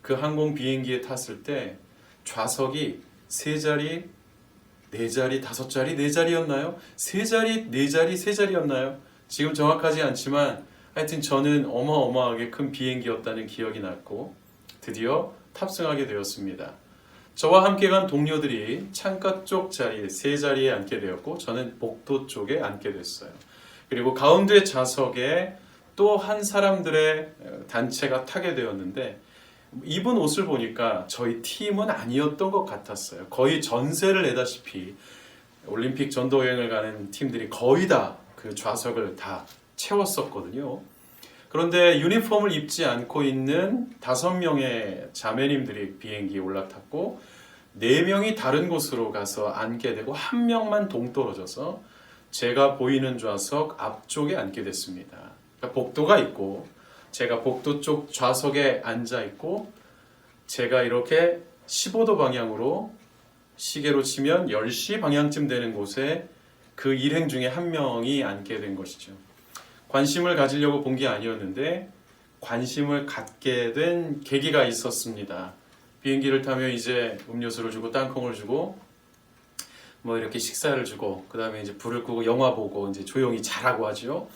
그 항공 비행기에 탔을 때 좌석이 3자리, 4자리, 5자리, 4자리였나요? 3자리, 4자리, 3자리였나요? 지금 정확하지 않지만 하여튼 저는 어마어마하게 큰 비행기였다는 기억이 났고 드디어 탑승하게 되었습니다. 저와 함께 간 동료들이 창가 쪽 자리에 3자리에 앉게 되었고 저는 복도 쪽에 앉게 됐어요. 그리고 가운데 좌석에 또 한 사람들의 단체가 타게 되었는데 입은 옷을 보니까 저희 팀은 아니었던 것 같았어요. 거의 전세를 내다시피 올림픽 전도여행을 가는 팀들이 거의 다 그 좌석을 다 채웠었거든요. 그런데 유니폼을 입지 않고 있는 5명의 자매님들이 비행기에 올라탔고 4명이 다른 곳으로 가서 앉게 되고 1명만 동떨어져서 제가 보이는 좌석 앞쪽에 앉게 됐습니다. 그러니까 복도가 있고 제가 복도 쪽 좌석에 앉아 있고 제가 이렇게 15도 방향으로 시계로 치면 10시 방향쯤 되는 곳에 그 일행 중에 1명이 앉게 된 것이죠. 관심을 가지려고 본 게 아니었는데 관심을 갖게 된 계기가 있었습니다. 비행기를 타면 이제 음료수를 주고 땅콩을 주고 뭐 이렇게 식사를 주고 그 다음에 이제 불을 끄고 영화 보고 이제 조용히 자라고 하죠.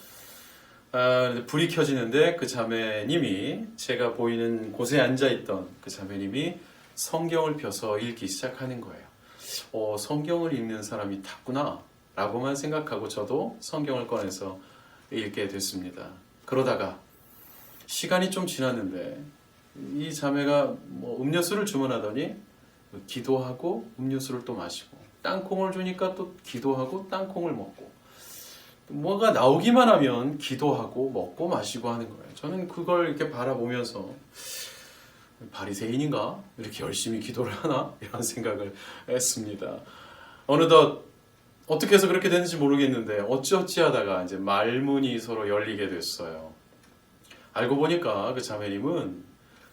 불이 켜지는데 그 자매님이 제가 보이는 곳에 앉아있던 그 자매님이 성경을 펴서 읽기 시작하는 거예요. 성경을 읽는 사람이 탔구나 라고만 생각하고 저도 성경을 꺼내서 읽게 됐습니다. 그러다가 시간이 좀 지났는데 이 자매가 뭐 음료수를 주문하더니 기도하고 음료수를 또 마시고 땅콩을 주니까 또 기도하고 땅콩을 먹고 뭐가 나오기만 하면 기도하고 먹고 마시고 하는 거예요. 저는 그걸 이렇게 바라보면서 바리새인인가? 이렇게 열심히 기도를 하나? 이런 생각을 했습니다. 어느덧 어떻게 해서 그렇게 됐는지 모르겠는데 어찌어찌 하다가 이제 말문이 서로 열리게 됐어요. 알고 보니까 그 자매님은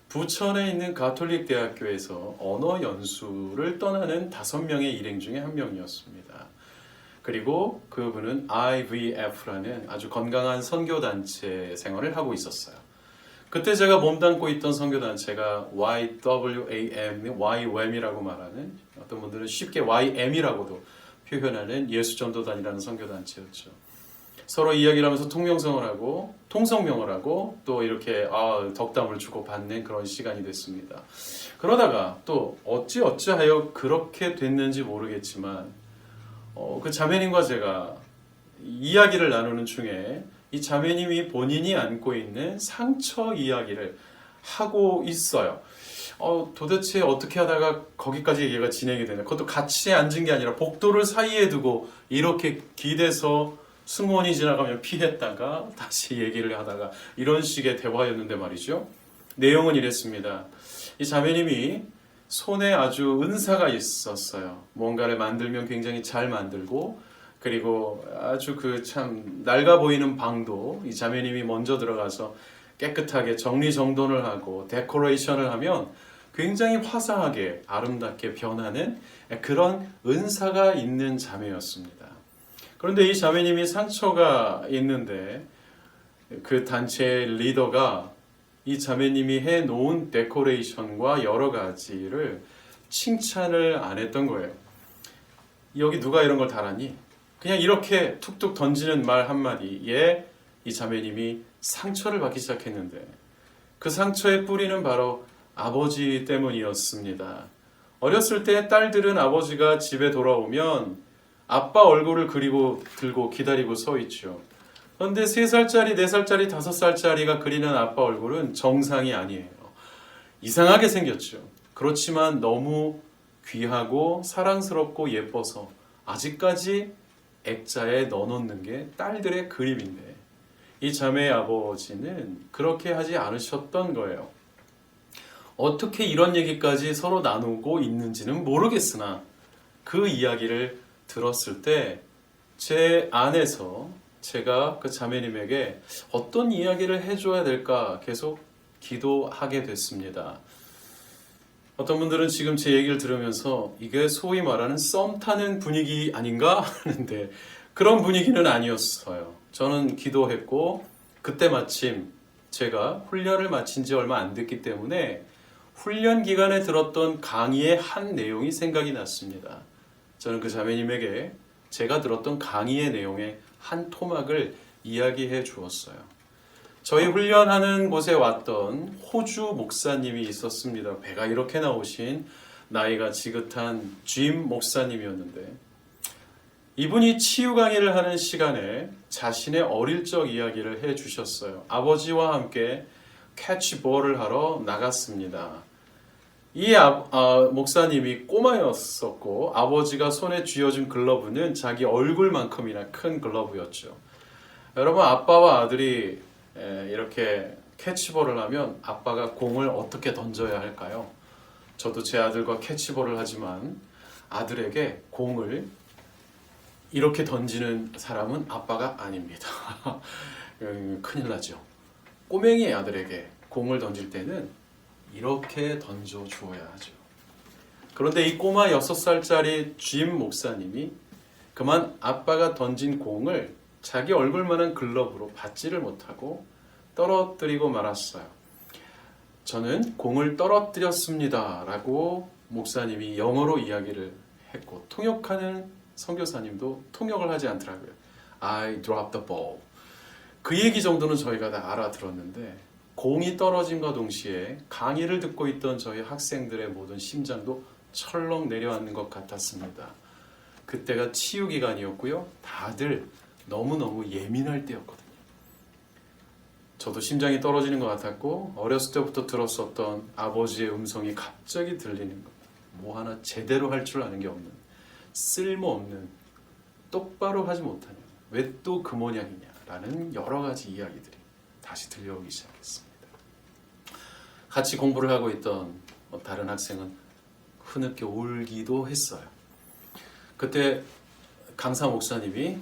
부천에 있는 가톨릭 대학교에서 언어 연수를 떠나는 5명의 일행 중에 1명이었습니다. 그리고 그분은 IVF라는 아주 건강한 선교단체 생활을 하고 있었어요. 그때 제가 몸담고 있던 선교단체가 YWAM이라고 말하는, 어떤 분들은 쉽게 YM이라고도 표현하는 예수전도단이라는 선교단체였죠. 서로 이야기를 하면서 통명성을 하고 통성명을 하고 또 이렇게 덕담을 주고받는 그런 시간이 됐습니다. 그러다가 또 어찌하여 그렇게 됐는지 모르겠지만 그 자매님과 제가 이야기를 나누는 중에 이 자매님이 본인이 안고 있는 상처 이야기를 하고 있어요. 도대체 어떻게 하다가 거기까지 얘기가 진행이 되나. 그것도 같이 앉은 게 아니라 복도를 사이에 두고 이렇게 기대서 승무원이 지나가면 피했다가 다시 얘기를 하다가 이런 식의 대화였는데 말이죠. 내용은 이랬습니다. 이 자매님이 손에 아주 은사가 있었어요. 뭔가를 만들면 굉장히 잘 만들고, 그리고 아주 그 참 낡아 보이는 방도 이 자매님이 먼저 들어가서 깨끗하게 정리정돈을 하고 데코레이션을 하면 굉장히 화사하게 아름답게 변하는 그런 은사가 있는 자매였습니다. 그런데 이 자매님이 상처가 있는데 그 단체의 리더가 이 자매님이 해놓은 데코레이션과 여러 가지를 칭찬을 안 했던 거예요. 여기 누가 이런 걸 달았니? 그냥 이렇게 툭툭 던지는 말 한마디에 이 자매님이 상처를 받기 시작했는데 그 상처의 뿌리는 바로 아버지 때문이었습니다. 어렸을 때 딸들은 아버지가 집에 돌아오면 아빠 얼굴을 그리고 들고 기다리고 서 있죠. 그런데 3살짜리, 4살짜리, 5살짜리가 그리는 아빠 얼굴은 정상이 아니에요. 이상하게 생겼죠. 그렇지만 너무 귀하고 사랑스럽고 예뻐서 아직까지 액자에 넣어놓는 게 딸들의 그림인데 이 자매의 아버지는 그렇게 하지 않으셨던 거예요. 어떻게 이런 얘기까지 서로 나누고 있는지는 모르겠으나 그 이야기를 들었을 때 제 안에서 제가 그 자매님에게 어떤 이야기를 해줘야 될까 계속 기도하게 됐습니다. 어떤 분들은 지금 제 얘기를 들으면서 이게 소위 말하는 썸 타는 분위기 아닌가 하는데 그런 분위기는 아니었어요. 저는 기도했고 그때 마침 제가 훈련을 마친 지 얼마 안 됐기 때문에 훈련 기간에 들었던 강의의 한 내용이 생각이 났습니다. 저는 그 자매님에게 제가 들었던 강의의 내용의 한 토막을 이야기해 주었어요. 저희 훈련하는 곳에 왔던 호주 목사님이 있었습니다. 배가 이렇게 나오신 나이가 지긋한 짐 목사님이었는데 이분이 치유 강의를 하는 시간에 자신의 어릴 적 이야기를 해 주셨어요. 아버지와 함께 캐치볼을 하러 나갔습니다. 이 목사님이 꼬마였었고 아버지가 손에 쥐어준 글러브는 자기 얼굴만큼이나 큰 글러브였죠. 여러분 아빠와 아들이 이렇게 캐치볼을 하면 아빠가 공을 어떻게 던져야 할까요? 저도 제 아들과 캐치볼을 하지만 아들에게 공을 이렇게 던지는 사람은 아빠가 아닙니다. 큰일 나죠. 꼬맹이 아들에게 공을 던질 때는 이렇게 던져 주어야 하죠. 그런데 이 꼬마 6살짜리 짐 목사님이 그만 아빠가 던진 공을 자기 얼굴만한 글러브로 받지를 못하고 떨어뜨리고 말았어요. 저는 공을 떨어뜨렸습니다 라고 목사님이 영어로 이야기를 했고 통역하는 선교사님도 통역을 하지 않더라고요. I dropped the ball. 그 얘기 정도는 저희가 다 알아들었는데 공이 떨어짐과 동시에 강의를 듣고 있던 저희 학생들의 모든 심장도 철렁 내려앉는 것 같았습니다. 그때가 치유 기간이었고요. 다들 너무너무 예민할 때였거든요. 저도 심장이 떨어지는 것 같았고 어렸을 때부터 들었었던 아버지의 음성이 갑자기 들리는 것. 뭐 하나 제대로 할 줄 아는 게 없는 쓸모없는 똑바로 하지 못하는 왜 또 그 모양이냐라는 여러 가지 이야기들이 다시 들려오기 시작했습니다. 같이 공부를 하고 있던 다른 학생은 흐느껴 울기도 했어요. 그때 강사 목사님이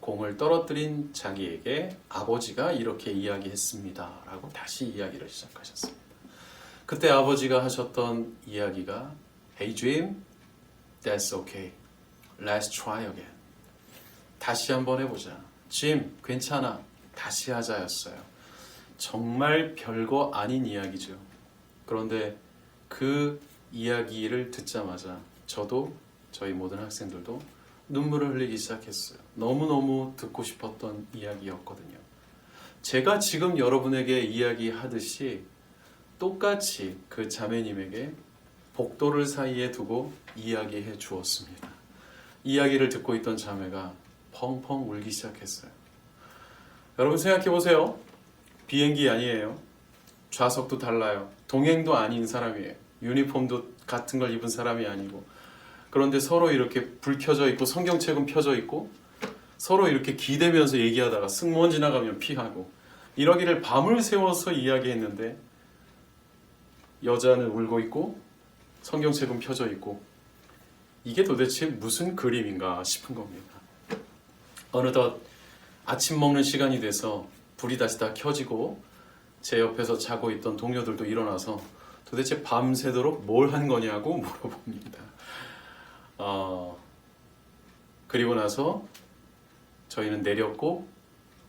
공을 떨어뜨린 자기에게 아버지가 이렇게 이야기했습니다 라고 다시 이야기를 시작하셨습니다. 그때 아버지가 하셨던 이야기가 Hey Jim, that's okay. Let's try again. 다시 한번 해보자. 짐, 괜찮아. 다시 하자였어요. 정말 별거 아닌 이야기죠. 그런데 그 이야기를 듣자마자 저도 저희 모든 학생들도 눈물을 흘리기 시작했어요. 너무너무 듣고 싶었던 이야기였거든요. 제가 지금 여러분에게 이야기하듯이 똑같이 그 자매님에게 복도를 사이에 두고 이야기해 주었습니다. 이야기를 듣고 있던 자매가 펑펑 울기 시작했어요. 여러분 생각해 보세요. 비행기 아니에요. 좌석도 달라요. 동행도 아닌 사람이에요. 유니폼도 같은 걸 입은 사람이 아니고 그런데 서로 이렇게 불 켜져 있고 성경책은 펴져 있고 서로 이렇게 기대면서 얘기하다가 승무원 지나가면 피하고 이러기를 밤을 새워서 이야기했는데 여자는 울고 있고 성경책은 펴져 있고 이게 도대체 무슨 그림인가 싶은 겁니다. 어느덧 아침 먹는 시간이 돼서 불이 다시 다 켜지고 제 옆에서 자고 있던 동료들도 일어나서 도대체 밤새도록 뭘 한 거냐고 물어봅니다. 그리고 나서 저희는 내렸고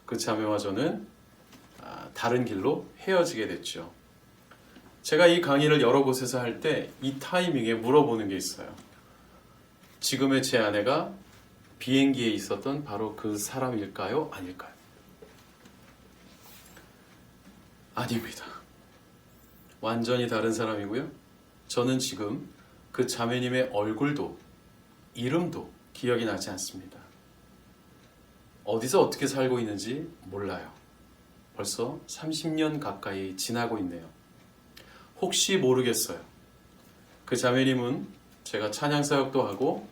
그 자매와 저는 다른 길로 헤어지게 됐죠. 제가 이 강의를 여러 곳에서 할 때 이 타이밍에 물어보는 게 있어요. 지금의 제 아내가 비행기에 있었던 바로 그 사람일까요? 아닐까요? 아닙니다. 완전히 다른 사람이고요. 저는 지금 그 자매님의 얼굴도 이름도 기억이 나지 않습니다. 어디서 어떻게 살고 있는지 몰라요. 벌써 30년 가까이 지나고 있네요. 혹시 모르겠어요. 그 자매님은 제가 찬양사역도 하고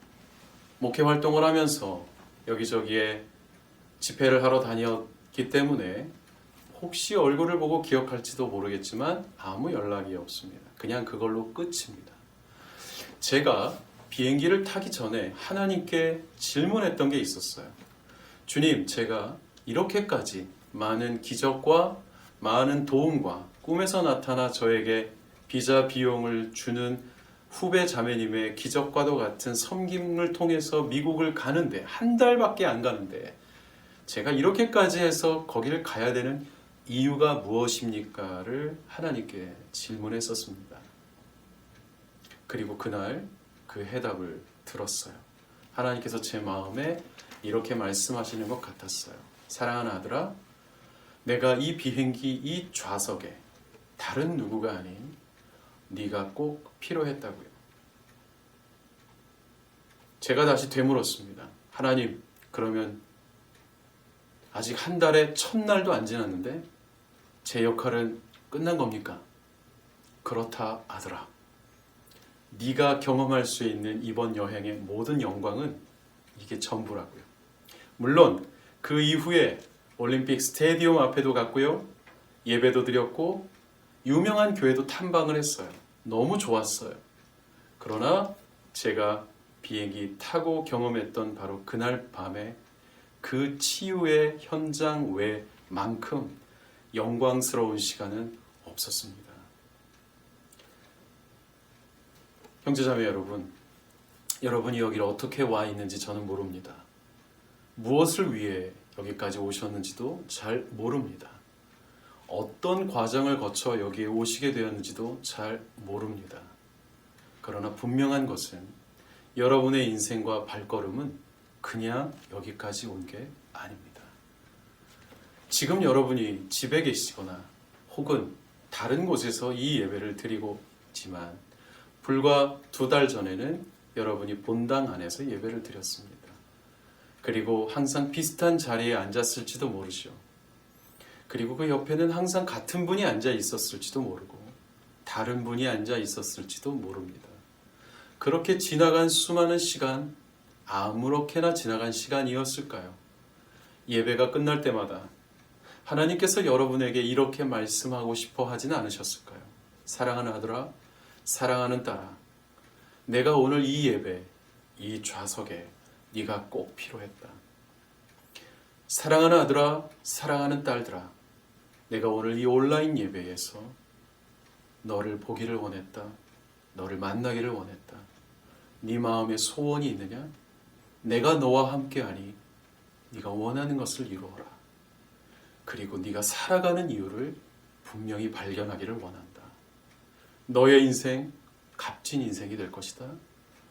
목회 활동을 하면서 여기저기에 집회를 하러 다녔기 때문에 혹시 얼굴을 보고 기억할지도 모르겠지만 아무 연락이 없습니다. 그냥 그걸로 끝입니다. 제가 비행기를 타기 전에 하나님께 질문했던 게 있었어요. 주님, 제가 이렇게까지 많은 기적과 많은 도움과 꿈에서 나타나 저에게 비자 비용을 주는 후배 자매님의 기적과도 같은 섬김을 통해서 미국을 가는데 한 달밖에 안 가는데 제가 이렇게까지 해서 거기를 가야 되는 이유가 무엇입니까?를 하나님께 질문했었습니다. 그리고 그날 그 해답을 들었어요. 하나님께서 제 마음에 이렇게 말씀하시는 것 같았어요. 사랑하는 아들아, 내가 이 비행기 이 좌석에 다른 누구가 아닌 네가 꼭 필요했다고요. 제가 다시 되물었습니다. 하나님, 그러면 아직 한 달에 첫날도 안 지났는데 제 역할은 끝난 겁니까? 그렇다 아들아. 네가 경험할 수 있는 이번 여행의 모든 영광은 이게 전부라고요. 물론 그 이후에 올림픽 스테디움 앞에도 갔고요. 예배도 드렸고 유명한 교회도 탐방을 했어요. 너무 좋았어요. 그러나 제가 비행기 타고 경험했던 바로 그날 밤에 그 치유의 현장 외만큼 영광스러운 시간은 없었습니다. 형제자매 여러분, 여러분이 여기를 어떻게 와 있는지 저는 모릅니다. 무엇을 위해 여기까지 오셨는지도 잘 모릅니다. 어떤 과정을 거쳐 여기에 오시게 되었는지도 잘 모릅니다. 그러나 분명한 것은 여러분의 인생과 발걸음은 그냥 여기까지 온 게 아닙니다. 지금 여러분이 집에 계시거나 혹은 다른 곳에서 이 예배를 드리고 있지만 불과 2달 전에는 여러분이 본당 안에서 예배를 드렸습니다. 그리고 항상 비슷한 자리에 앉았을지도 모르죠. 그리고 그 옆에는 항상 같은 분이 앉아 있었을지도 모르고 다른 분이 앉아 있었을지도 모릅니다. 그렇게 지나간 수많은 시간, 아무렇게나 지나간 시간이었을까요? 예배가 끝날 때마다 하나님께서 여러분에게 이렇게 말씀하고 싶어 하진 않으셨을까요? 사랑하는 아들아, 사랑하는 딸아, 내가 오늘 이 예배, 이 좌석에 네가 꼭 필요했다. 사랑하는 아들아, 사랑하는 딸들아, 내가 오늘 이 온라인 예배에서 너를 보기를 원했다. 너를 만나기를 원했다. 네 마음에 소원이 있느냐? 내가 너와 함께하니 네가 원하는 것을 이루어라. 그리고 네가 살아가는 이유를 분명히 발견하기를 원한다. 너의 인생 값진 인생이 될 것이다.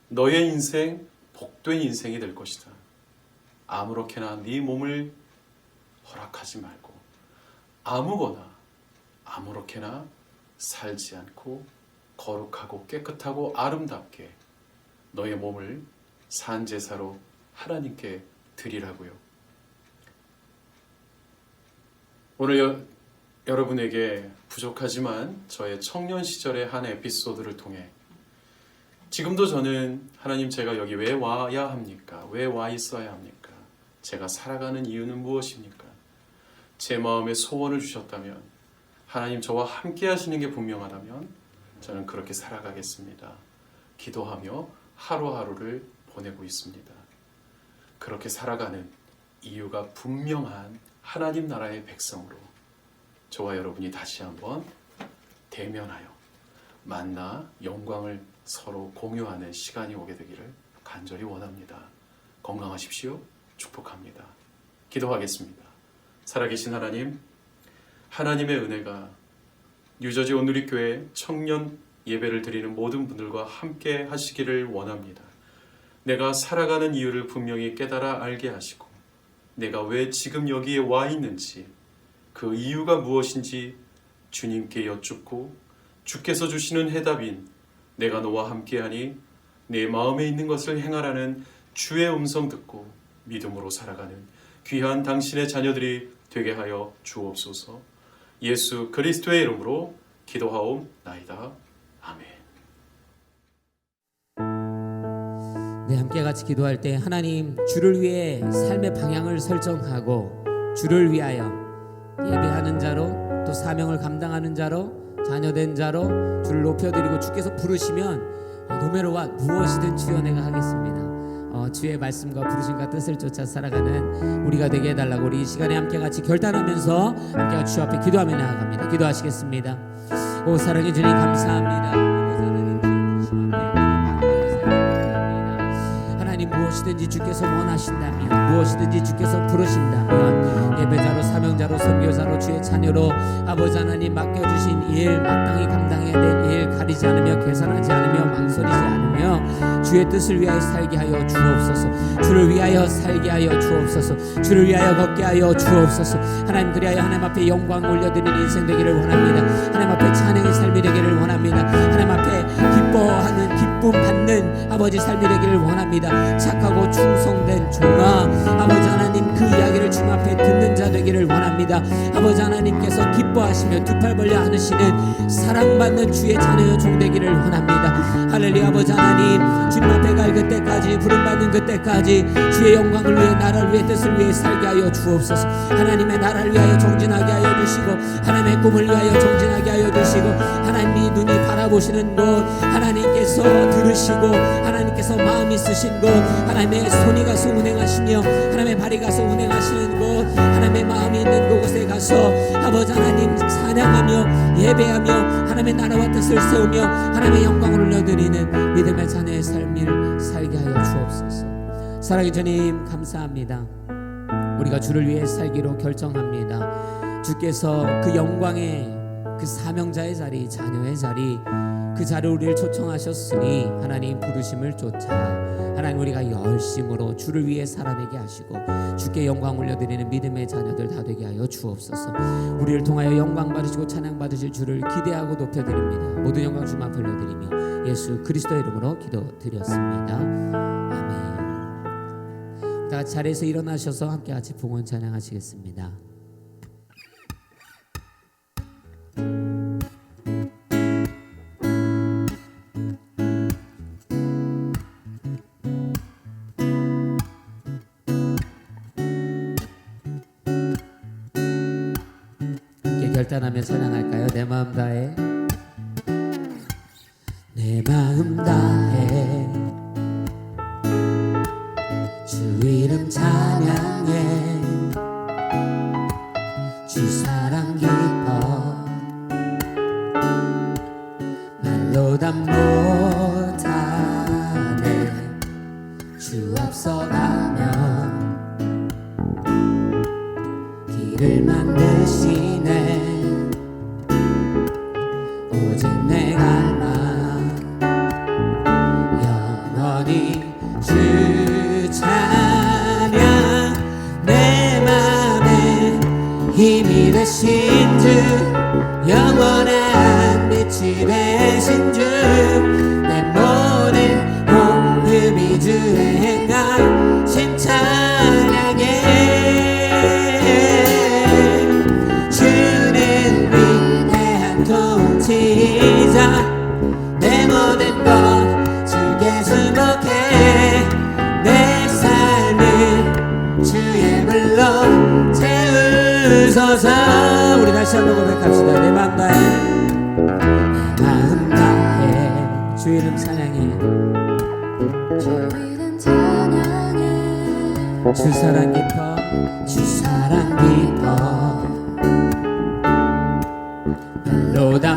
너의 인생 복된 인생이 될 것이다. 아무렇게나 네 몸을 허락하지 말고 아무거나 아무렇게나 살지 않고 거룩하고 깨끗하고 아름답게 너의 몸을 산제사로 하나님께 드리라고요. 오늘 여러분에게 부족하지만 저의 청년 시절의 한 에피소드를 통해 지금도 저는 하나님, 제가 여기 왜 와야 합니까? 왜 와 있어야 합니까? 제가 살아가는 이유는 무엇입니까? 제 마음에 소원을 주셨다면, 하나님 저와 함께 하시는 게 분명하다면 저는 그렇게 살아가겠습니다. 기도하며 하루하루를 보내고 있습니다. 그렇게 살아가는 이유가 분명한 하나님 나라의 백성으로 저와 여러분이 다시 한번 대면하여 만나 영광을 서로 공유하는 시간이 오게 되기를 간절히 원합니다. 건강하십시오. 축복합니다. 기도하겠습니다. 살아계신 하나님, 하나님의 은혜가 뉴저지 온누리교회 청년 예배를 드리는 모든 분들과 함께 하시기를 원합니다. 내가 살아가는 이유를 분명히 깨달아 알게 하시고 내가 왜 지금 여기에 와 있는지 그 이유가 무엇인지 주님께 여쭙고 주께서 주시는 해답인 내가 너와 함께하니 내 마음에 있는 것을 행하라는 주의 음성 듣고 믿음으로 살아가는 귀한 당신의 자녀들이 되게 하여 주옵소서. 예수 그리스도의 이름으로 기도하옵나이다. 아멘. 네, 함께 같이 기도할 때 하나님 주를 위해 삶의 방향을 설정하고 주를 위하여 예배하는 자로 또 사명을 감당하는 자로 자녀된 자로 주를 높여드리고 주께서 부르시면 노메로와 무엇이든 주여 내가 하겠습니다. 주의 말씀과 부르심과 뜻을 쫓아 살아가는 우리가 되게 해달라고 우리 이 시간에 함께 같이 결단하면서 함께 같이 주 앞에 기도하며 나아갑니다. 기도하시겠습니다. 오 사랑해 주님 감사합니다. 무엇이든지 주께서 원하신다면 무엇이든지 주께서 부르신다면 예배자로 사명자로 선교자로 주의 자녀로 아버지 하나님 맡겨주신 일 마땅히 감당해야 될 일 가리지 않으며 계산하지 않으며 망설이지 않으며 주의 뜻을 위하여 살게 하여 주옵소서. 주를 위하여 살게 하여 주옵소서. 주를 위하여 걷게 하여 주옵소서. 하나님 그리하여 하나님 앞에 영광 올려드리는 인생 되기를 원합니다. 하나님 앞에 찬양의 삶이 되기를 원합니다. 하나님 앞에 기뻐하는 기쁨 받는 아버지 삶이 되기를 원합니다. 착하고 충성된 종아 아버지 하나님 그 이야기를 주님 앞에 듣는 자 되기를 원합니다. 아버지 하나님께서 기뻐하시며 두 팔 벌려 안으시는 사랑받는 주의 자녀여 종 되기를 원합니다. 할렐루야. 아버지 하나님 주님 앞에 갈 그때까지 부름받는 그때까지 주의 영광을 위해 나라를 위해 뜻을 위해 살게 하여 주옵소서. 하나님의 나라를 위하여 정진하게 하여 주시고 하나님의 꿈을 위하여 정진하게 하여 주시고 하나님이 눈이 바라보시는 곳 하나님께서 들으시고 하나님께서 마음이 쓰신 곳 하나님의 손이 가서 운행하시며 하나님의 발이 가서 운행하시는 곳 하나님의 마음이 있는 그곳에 가서 아버지 하나님 찬양하며 예배하며 하나님의 나라와 뜻을 세우며 하나님의 영광을 올려드리는 믿음의 자녀의 삶을 살게 하여 주옵소서. 사랑의 주님 감사합니다. 우리가 주를 위해 살기로 결정합니다. 주께서 그 영광의 그 사명자의 자리 자녀의 자리 그 자리로 우리를 초청하셨으니 하나님 부르심을 쫓아 하나님 우리가 열심으로 주를 위해 살아내게 하시고 주께 영광 올려드리는 믿음의 자녀들 다 되게 하여 주옵소서. 우리를 통하여 영광 받으시고 찬양 받으실 주를 기대하고 높여드립니다. 모든 영광 주님 앞에 올려드리며 예수 그리스도의 이름으로 기도드렸습니다. 아멘. 다 같이 자리에서 일어나셔서 함께 같이 봉헌 찬양하시겠습니다. 결단하며 찬양할까요? 내 마음 다해 내 마음 다해 주 이름 찬양해 주 사랑 기뻐 말로 다 못하네 주 앞서가면 길을 만드시네 오직 내 갈망 영원히 주 찬양 내 맘에 힘이 되신 주 영원한 빛이 되신 주 내 모든 온음이 주의 행하신 찬양에 내 모든 것 주께 수복해 내 삶을 주의 불로 채우소서. 우리 다시 한번 고백합시다. 내 마음 다해 내 마음 다해 주 이름 찬양해 주 이름 찬양해 주 사랑 깊어 주 사랑 깊어 말로 다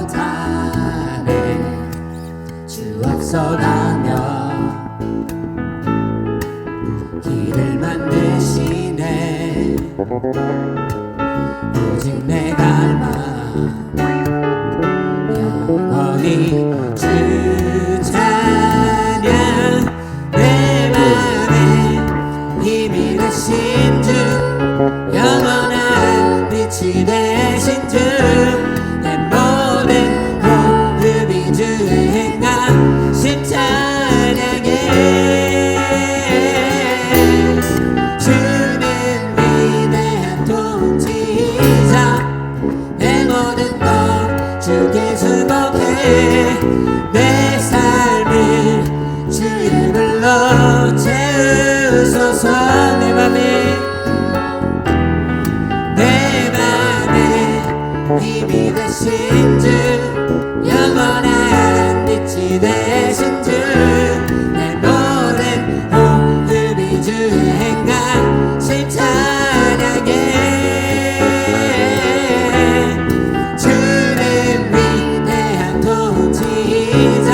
못하네 주 앞서가며 길을 만드시네 오직 내가 영원히 주 찬양 내 맘에 힘이 되신 주 영원한 빛이 되신 주 내 모든 호흡이 주의 행하심 찬양해 주는 위대한 통치자 내 모든 것 주께 수복해 내 삶을 주의 불러 채우소서 내 맘에 힘이 되신 주 영원한 빛이 되신 주 내 모든 호흡이 주의 행하심 찬양해 주는 위대한 통치자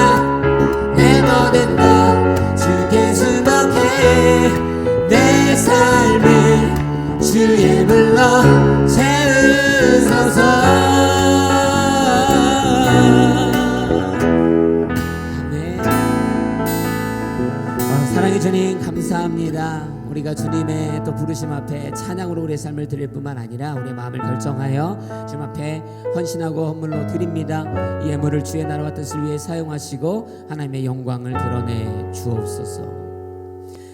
내 모든 것 주께 수복해 내 삶을 주의 불러 채우소서 사랑의 주님 감사합니다. 우리가 주님의 또 부르심 앞에 찬양으로 우리의 삶을 드릴 뿐만 아니라 우리의 마음을 결정하여 주님 앞에 헌신하고 헌물로 드립니다. 이 예물을 주의 나라와 뜻을 위해 사용하시고 하나님의 영광을 드러내 주옵소서.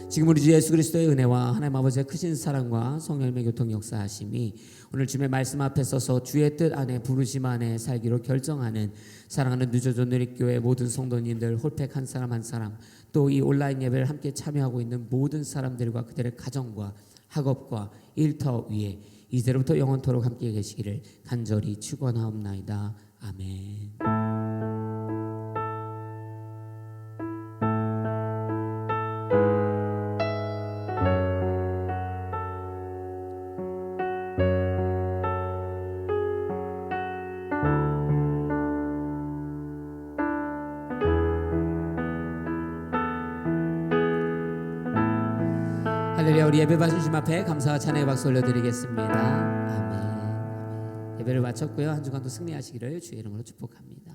지금 우리 주 예수 그리스도의 은혜와 하나님 아버지의 크신 사랑과 성령님의 교통 역사하심이 오늘 주님의 말씀 앞에 서서 주의 뜻 안에 부르심 안에 살기로 결정하는 사랑하는 누저존 누리교회 모든 성도님들 홀팩 한 사람 한 사람 또 이 온라인 예배를 함께 참여하고 있는 모든 사람들과 그들의 가정과 학업과 일터 위에 이제로부터 영원토록 함께 계시기를 간절히 축원하옵나이다. 아멘. 할렐루야. 우리 예배 받으신 주님 앞에 감사와 찬양의 박수 올려드리겠습니다. 아멘. 예배를 마쳤고요. 한 주간도 승리하시기를 주의 이름으로 축복합니다.